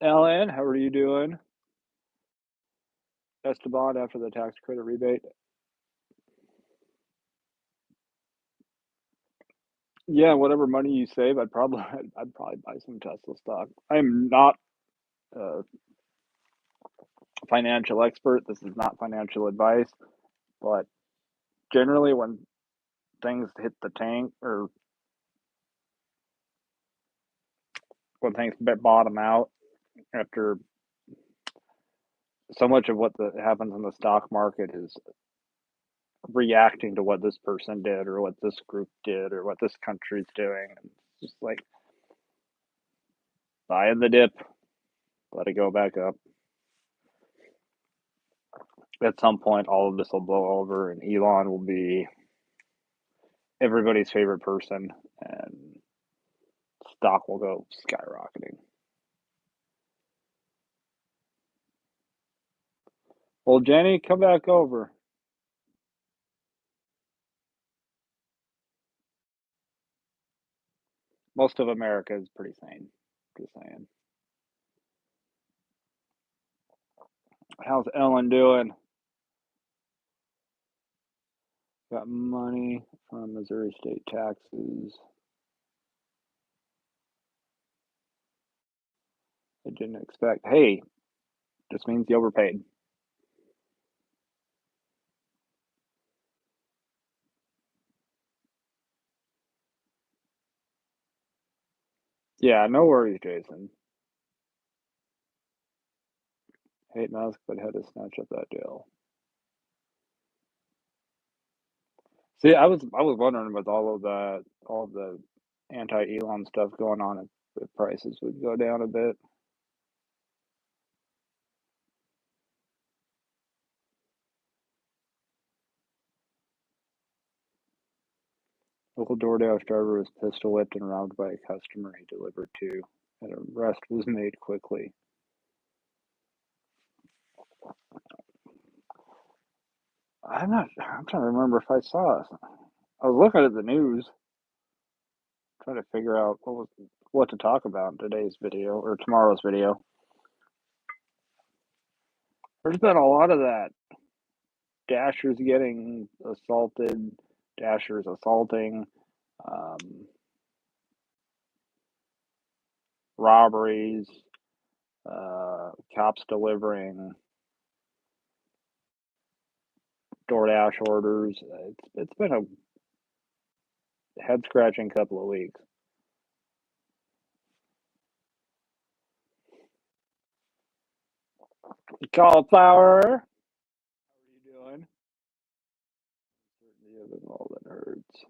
Ellen, how are you doing? Esteban after the tax credit rebate. Yeah, whatever money you save, I'd probably buy some Tesla stock. I'm not a financial expert. This is not financial advice, but generally when things hit the tank or when things bottom out after so much of what happens in the stock market is reacting to what this person did or what this group did or what this country's doing. And it's just like buy in the dip, let it go back up. At some point, all of this will blow over, and Elon will be everybody's favorite person, and stock will go skyrocketing. Well, Jenny, come back over. Most of America is pretty sane. Just saying. How's Ellen doing? Got money from Missouri state taxes. I didn't expect. Hey, just means you overpaid. Yeah, no worries, Jason. Hate Musk, but had to snatch up that deal. See, I was wondering with all of the anti-Elon stuff going on, if prices would go down a bit. Local DoorDash driver was pistol whipped and robbed by a customer he delivered to. An arrest was made quickly. I'm trying to remember if I saw it. I was looking at the news, trying to figure out what to talk about in today's video or tomorrow's video. There's been a lot of that. Dashers getting assaulted, dashers assaulting, um, robberies, cops delivering DoorDash orders. It's been a head scratching couple of weeks. Cauliflower, how are you doing? Certainty of it all that hurts.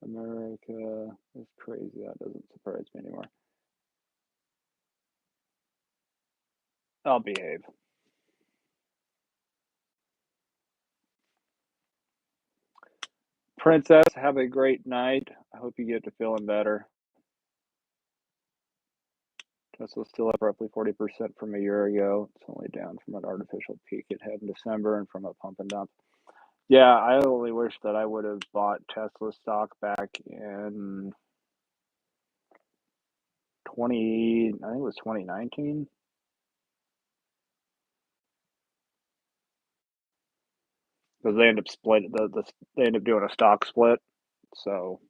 America is crazy. That doesn't surprise me anymore. I'll behave. Princess, have a great night. I hope you get to feeling better. Tesla's still up roughly 40% from a year ago. It's only down from an artificial peak it had in December and from a pump and dump. Yeah, I only wish that I would have bought Tesla stock back in I think it was 2019. Because they end up they end up doing a stock split. So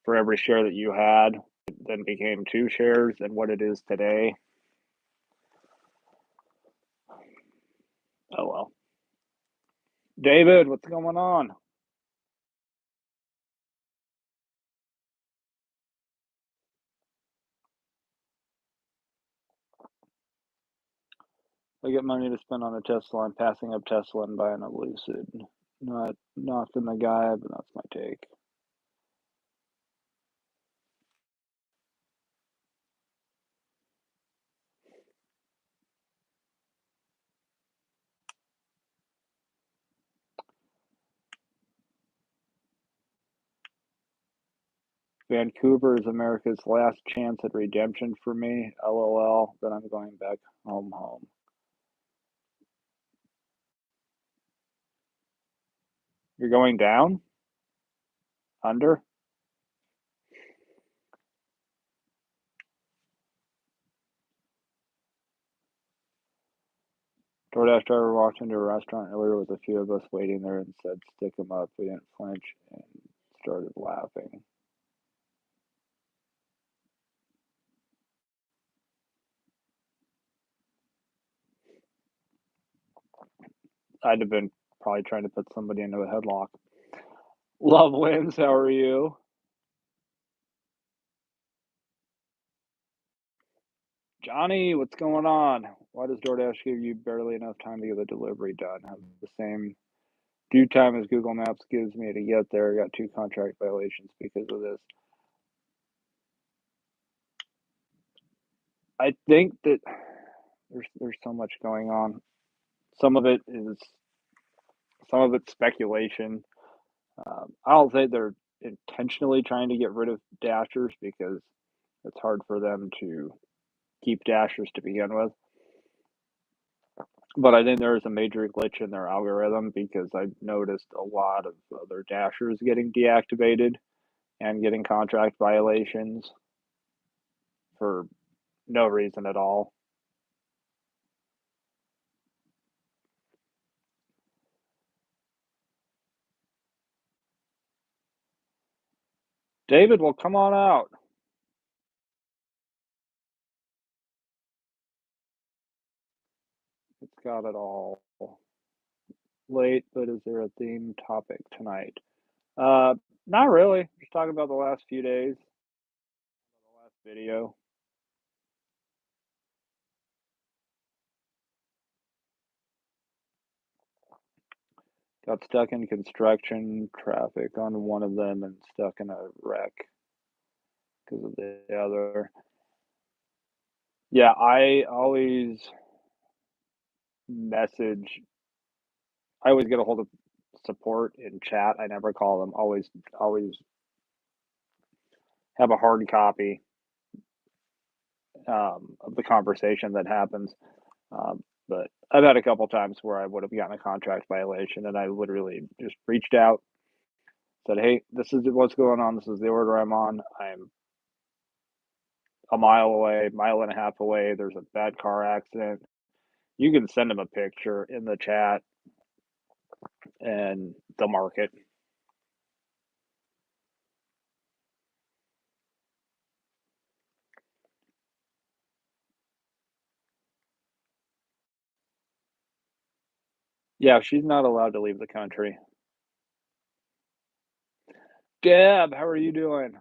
for every share that you had, it then became 2 shares and what it is today. Oh well. David, what's going on? I get money to spend on a Tesla. I'm passing up Tesla and buying a Lucid. Not knocking the guy, but that's my take. Vancouver is America's last chance at redemption for me. LOL. Then I'm going back home. You're going down? Under? DoorDash driver walked into a restaurant earlier with a few of us waiting there and said, "Stick 'em up." We didn't flinch and started laughing. I'd have been probably trying to put somebody into a headlock. Love wins. How are you? Johnny, what's going on? Why does DoorDash give you barely enough time to get the delivery done? Have the same due time as Google Maps gives me to get there. I got 2 contract violations because of this. I think that there's so much going on. Some of it is some of it's speculation. I don't say they're intentionally trying to get rid of dashers because it's hard for them to keep dashers to begin with. But I think there is a major glitch in their algorithm because I've noticed a lot of other dashers getting deactivated and getting contract violations for no reason at all. David, well, come on out. It's got it all. Late, but is there a theme topic tonight? Uh, Not really. Just talking about the last few days, the last video. Got stuck in construction traffic on one of them and stuck in a wreck because of the other. Yeah, I always message. I always get a hold of support in chat. I never call them. Always have a hard copy of the conversation that happens. But I've had a couple times where I would have gotten a contract violation, and I literally just reached out, said, "Hey, this is what's going on. This is the order I'm on. I'm a mile away, mile and a half away. There's a bad car accident." You can send them a picture in the chat, and they'll mark it. Yeah, she's not allowed to leave the country. Deb, how are you doing?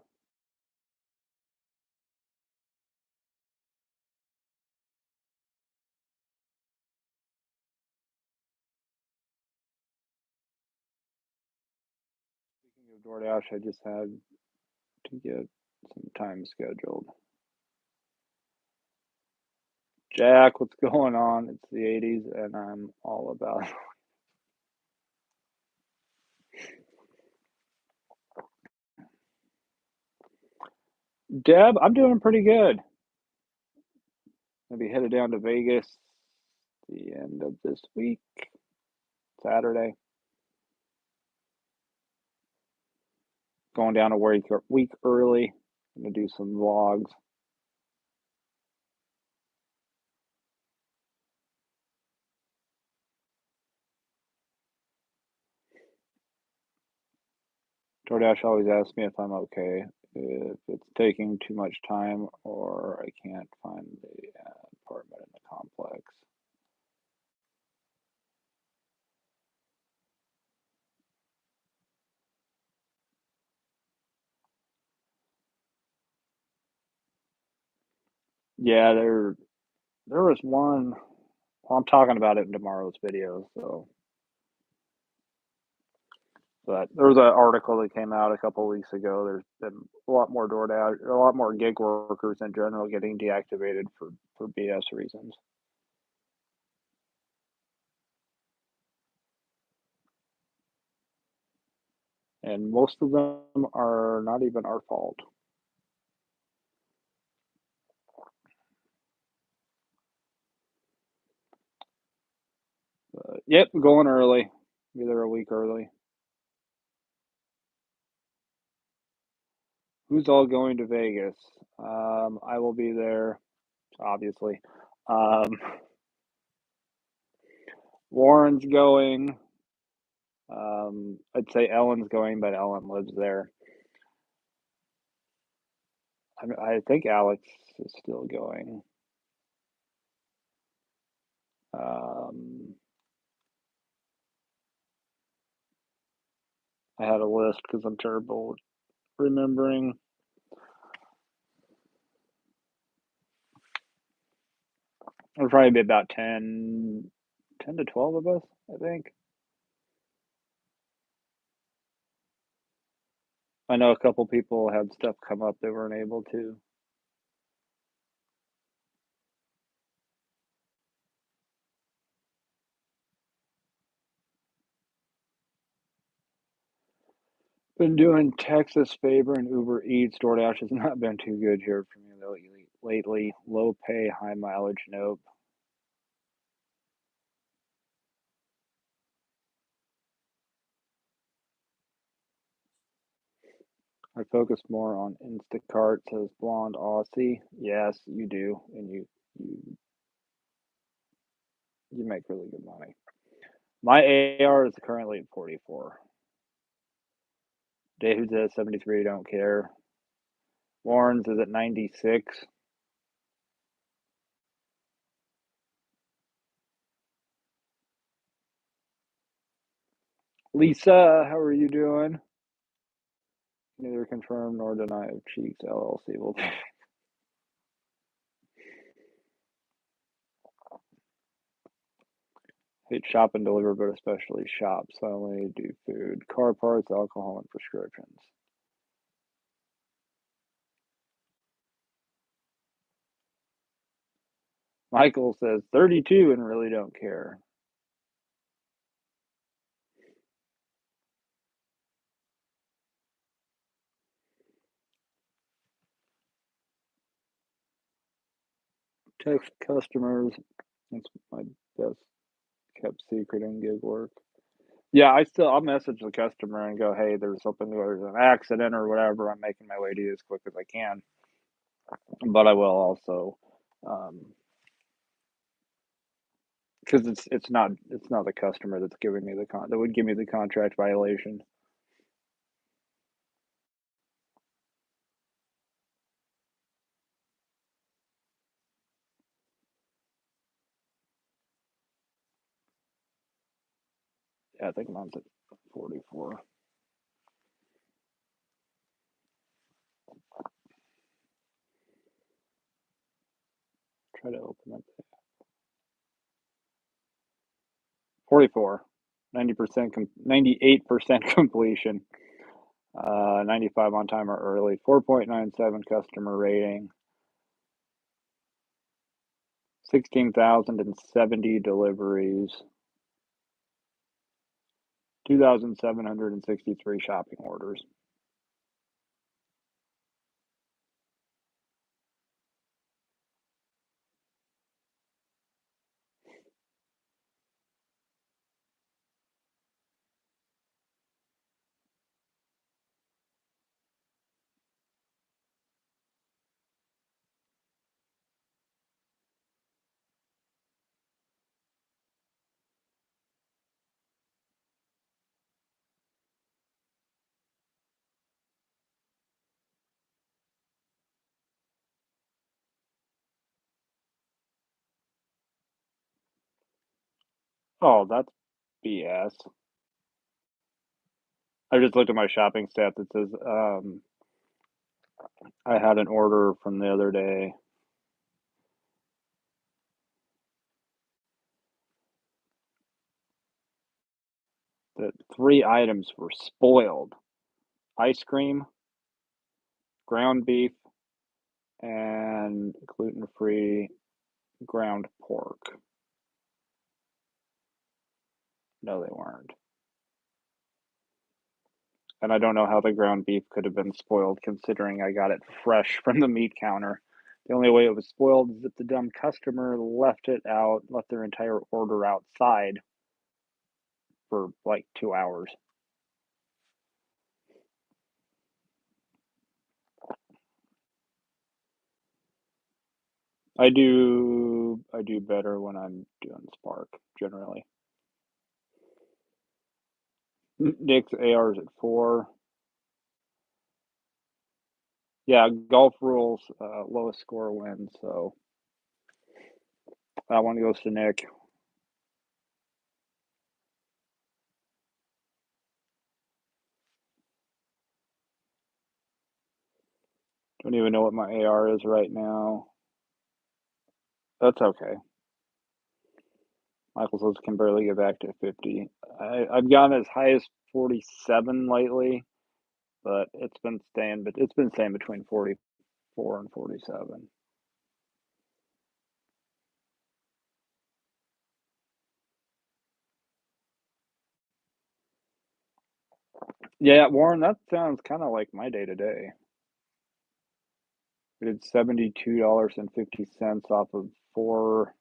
Speaking of DoorDash, I just had to get some time scheduled. Jack, what's going on? It's the 80s, and I'm all about Deb, I'm doing pretty good. Gonna be headed down to Vegas the end of this week, Saturday. Going down a week early. Gonna do some vlogs. DoorDash always asks me if I'm okay, if it's taking too much time or I can't find the apartment in the complex. Yeah, there was one. Well, I'm talking about it in tomorrow's video, so. But there was an article that came out a couple weeks ago. There's been a lot more DoorDash, a lot more gig workers in general getting deactivated for BS reasons. And most of them are not even our fault. But yep, going early. Be there a week early. Who's all going to Vegas? I will be there, obviously. Um, Warren's going. I'd say Ellen's going, but Ellen lives there. I think Alex is still going. Um, I had a list because I'm terrible at remembering. There'll probably be about 10 to 12 of us, I think. I know a couple people had stuff come up they weren't able to. Been doing Texas Favor and Uber Eats. DoorDash has not been too good here for me lately. Low pay, high mileage, nope. I focus more on Instacart, says Blonde Aussie. Yes, you do, and you you make really good money. My AR is currently at 44. David's at 73, don't care. Warren's is at 96. Lisa, how are you doing? Neither confirm nor deny if Cheeks LLC will. Hate shop and deliver, but especially shops. I only do food, car parts, alcohol, and prescriptions. Michael says 32 and really don't care. Text customers. That's my best kept secret in gig work. Yeah, I'll message the customer and go, hey, there's an accident or whatever. I'm making my way to you as quick as I can. But I will also, because it's not the customer that's giving me that would give me the contract violation. Yeah, I think mine's at 44. Try to open up 44. 90%, 98% completion. 95 on time or early. 4.97 customer rating. 16,070 deliveries. 2,763 shopping orders. Oh, that's BS. I just looked at my shopping stats. It says, I had an order from the other day that 3 items were spoiled: ice cream, ground beef, and gluten-free ground pork. No, they weren't. And I don't know how the ground beef could have been spoiled considering I got it fresh from the meat counter. The only way it was spoiled is if the dumb customer left it out, left their entire order outside for like 2 hours. I do better when I'm doing Spark generally. Nick's AR is at 4. Yeah, golf rules, lowest score wins, so that one goes to Nick. Don't even know what my AR is right now. That's okay. Michael says can barely get back to 50. I've gotten as high as 47 lately, but it's been staying between 44 and 47. Yeah, Warren, that sounds kind of like my day to day. We did $72.50 off of four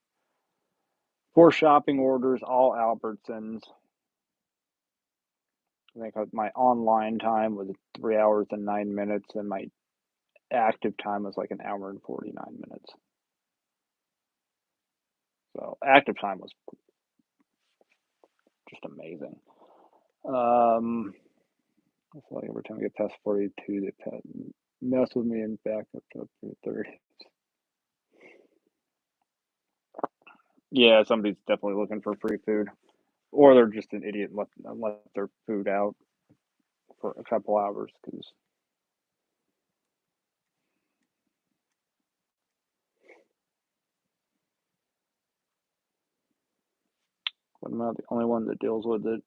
shopping orders, all Albertsons. I think my online time was 3 hours and 9 minutes, and my active time was like an hour and 49 minutes. So active time was just amazing. I feel like every time I get past 42, they mess with me and back up to 30. Yeah, somebody's definitely looking for free food, or they're just an idiot and let their food out for a couple hours. Because I'm not the only one that deals with it.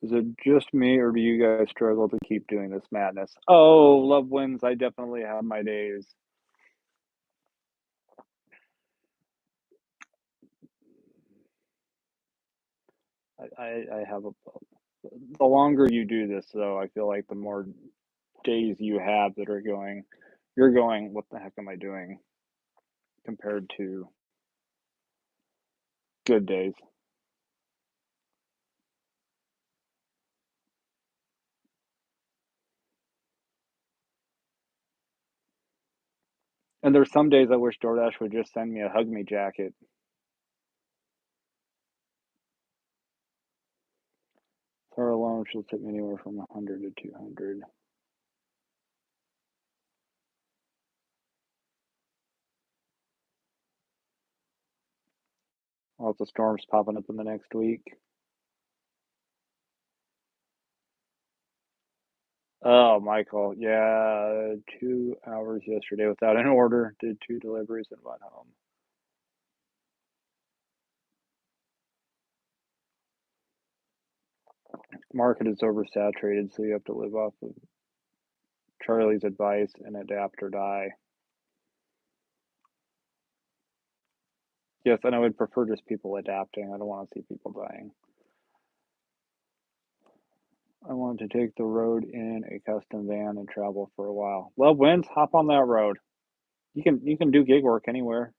Is it just me, or do you guys struggle to keep doing this madness? Oh, love wins. I definitely have my days. I have a. The longer you do this, though, I feel like the more days you have that are going, you're going, what the heck am I doing? Compared to good days. And there's some days I wish DoorDash would just send me a hug me jacket. Her alone, she'll tip me anywhere from 100 to 200. Lots of storms popping up in the next week. Oh, Michael, yeah, 2 hours yesterday without an order. Did 2 deliveries and went home. Market is oversaturated, so you have to live off of Charlie's advice and adapt or die. Yes, and I would prefer just people adapting. I don't want to see people dying. I want to take the road in a custom van and travel for a while. Love wins. Hop on that road. You can do gig work anywhere.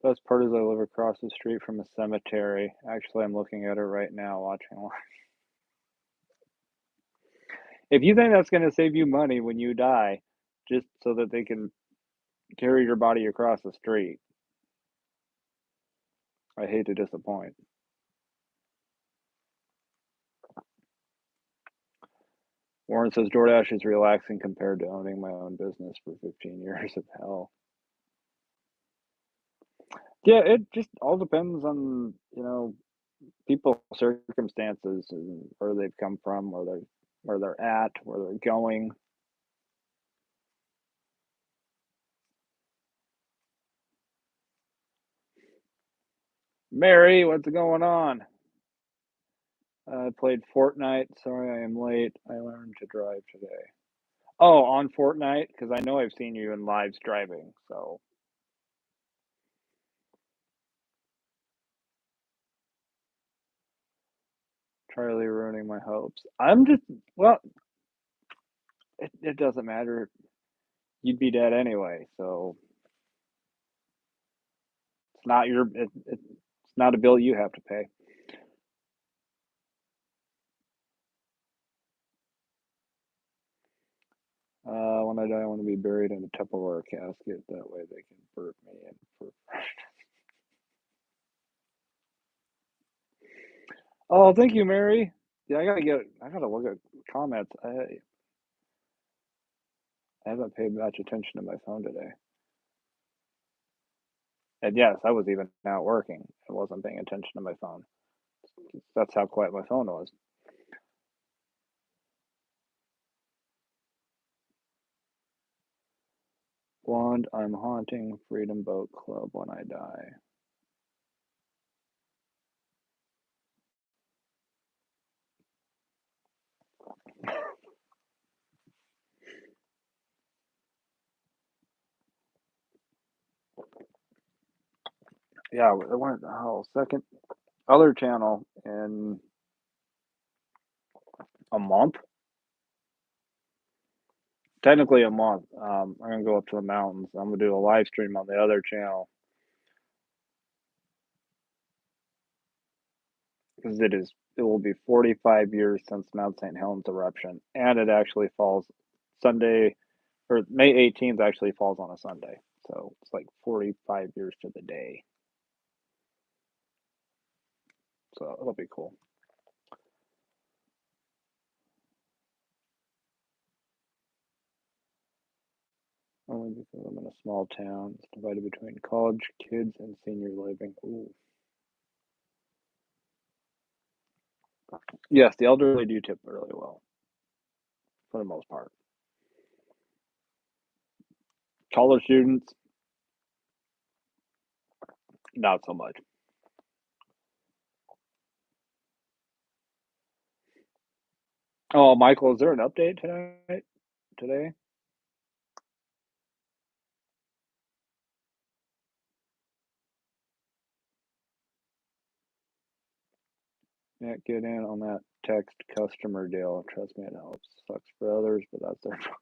Best part is I live across the street from a cemetery. Actually, I'm looking at it right now, watching. If you think that's gonna save you money when you die, just so that they can carry your body across the street, I hate to disappoint. Warren says DoorDash is relaxing compared to owning my own business for 15 years of hell. Yeah, it just all depends on, people's circumstances and where they've come from, where they're at, where they're going. Mary, what's going on? I played Fortnite. Sorry I am late. I learned to drive today. Oh, on Fortnite? Because I know I've seen you in lives driving, so Charlie ruining my hopes. Well, it doesn't matter. You'd be dead anyway, so it's not a bill you have to pay. When I die, I want to be buried in a Tupperware casket. That way they can burp me in for. Oh, thank you, Mary. Yeah, I gotta look at comments. I haven't paid much attention to my phone today. And yes, I was even out working. I wasn't paying attention to my phone. That's how quiet my phone was. Blonde, I'm haunting Freedom Boat Club when I die. Yeah, it went second other channel in a month. Technically a month. I'm gonna go up to the mountains. I'm gonna do a live stream on the other channel because it will be 45 years since Mount St. Helens eruption, and it actually falls Sunday, or May 18th actually falls on a Sunday, so it's like 45 years to the day. So it'll be cool. Only because I'm in a small town. It's divided between college kids and senior living. Ooh. Yes, the elderly do tip really well, for the most part. College students, not so much. Oh, Michael, is there an update tonight? Today? Yeah, get in on that text customer deal. Trust me, it helps. Sucks for others, but that's their problem.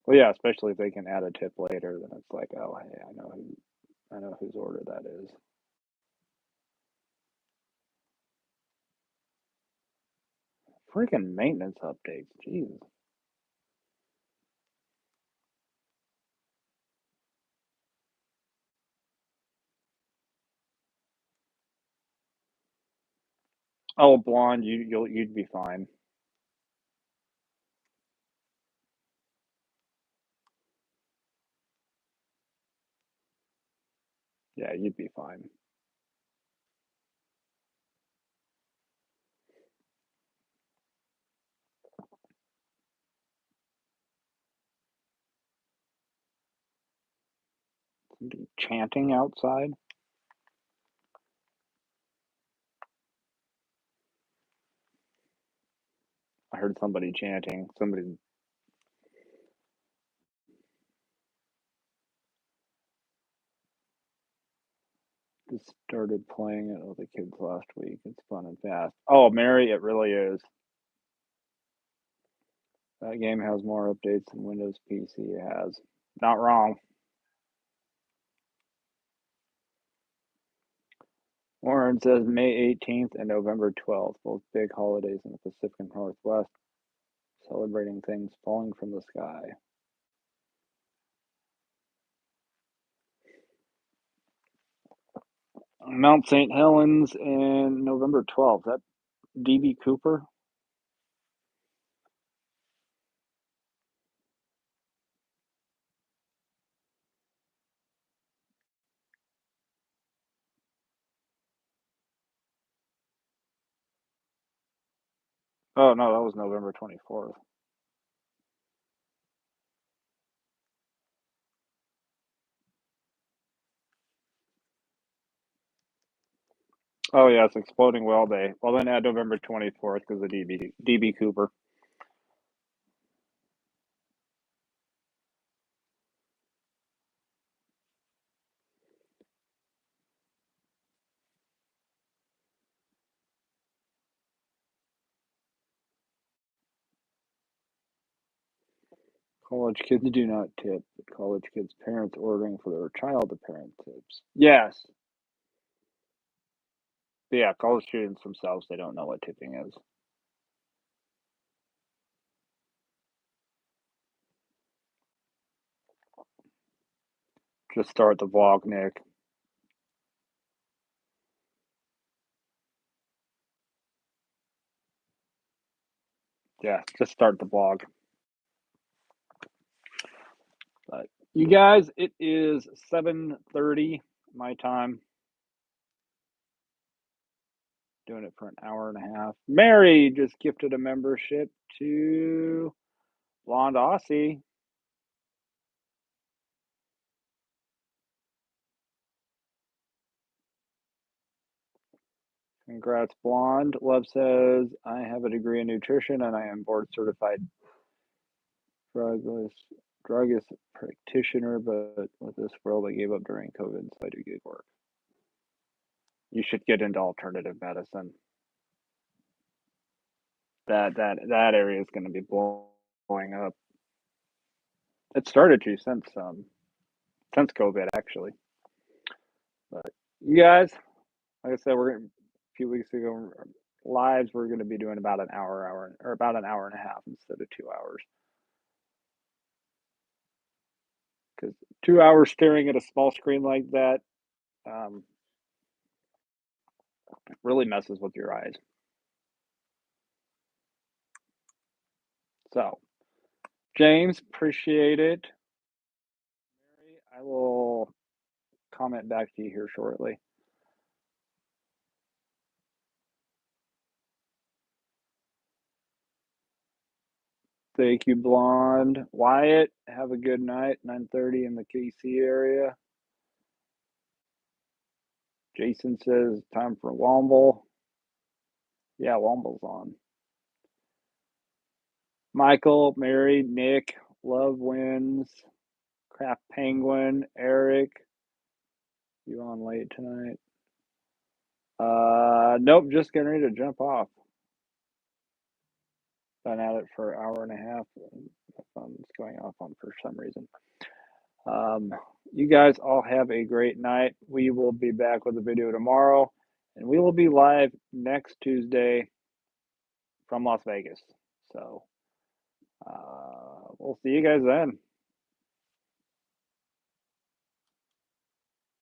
Well, yeah, especially if they can add a tip later, then it's like, oh, hey, I know whose order that is. Freaking maintenance updates, jeez. Oh, blonde, you'd be fine. Yeah, you'd be fine. Somebody chanting outside. I heard somebody chanting. Somebody just started playing it with the kids last week. It's fun and fast. Oh, Mary, it really is. That game has more updates than Windows PC has. Not wrong. Warren says May 18th and November 12th, both big holidays in the Pacific Northwest, celebrating things falling from the sky. Mount St. Helens and November 12th. That DB Cooper? Oh, no, that was November 24th. Oh, yeah, it's Exploding Well Day. Well, then add November 24th because of DB Cooper. College kids do not tip, but college kids' parents ordering for their child to parent tips. Yes. But yeah, college students themselves, they don't know what tipping is. Just start the vlog, Nick. Yeah, just start the vlog. But you guys, it is 7:30 my time. Doing it for an hour and a half. Mary just gifted a membership to Blonde Aussie. Congrats, Blonde. Love says, I have a degree in nutrition and I am board certified druggist practitioner, but with this world I gave up during COVID, so I do gig work. You should get into alternative medicine. That area is going to be blowing up. It started to since COVID actually. But you guys, like I said, we're gonna, a few weeks ago lives. We're going to be doing about an hour, or about an hour and a half instead of 2 hours. Because 2 hours staring at a small screen like that um, really messes with your eyes. So, James, appreciate it. I will comment back to you here shortly. Thank you, Blonde. Wyatt, have a good night. 9:30 in the KC area. Jason says time for Womble. Yeah, Womble's on. Michael, Mary, Nick, Love Wins, Craft Penguin, Eric. You on late tonight? Nope, just getting ready to jump off. Been at it for an hour and a half. My phone's going off on for some reason. You guys all have a great night. We will be back with a video tomorrow, and we will be live next Tuesday from Las Vegas. So we'll see you guys then.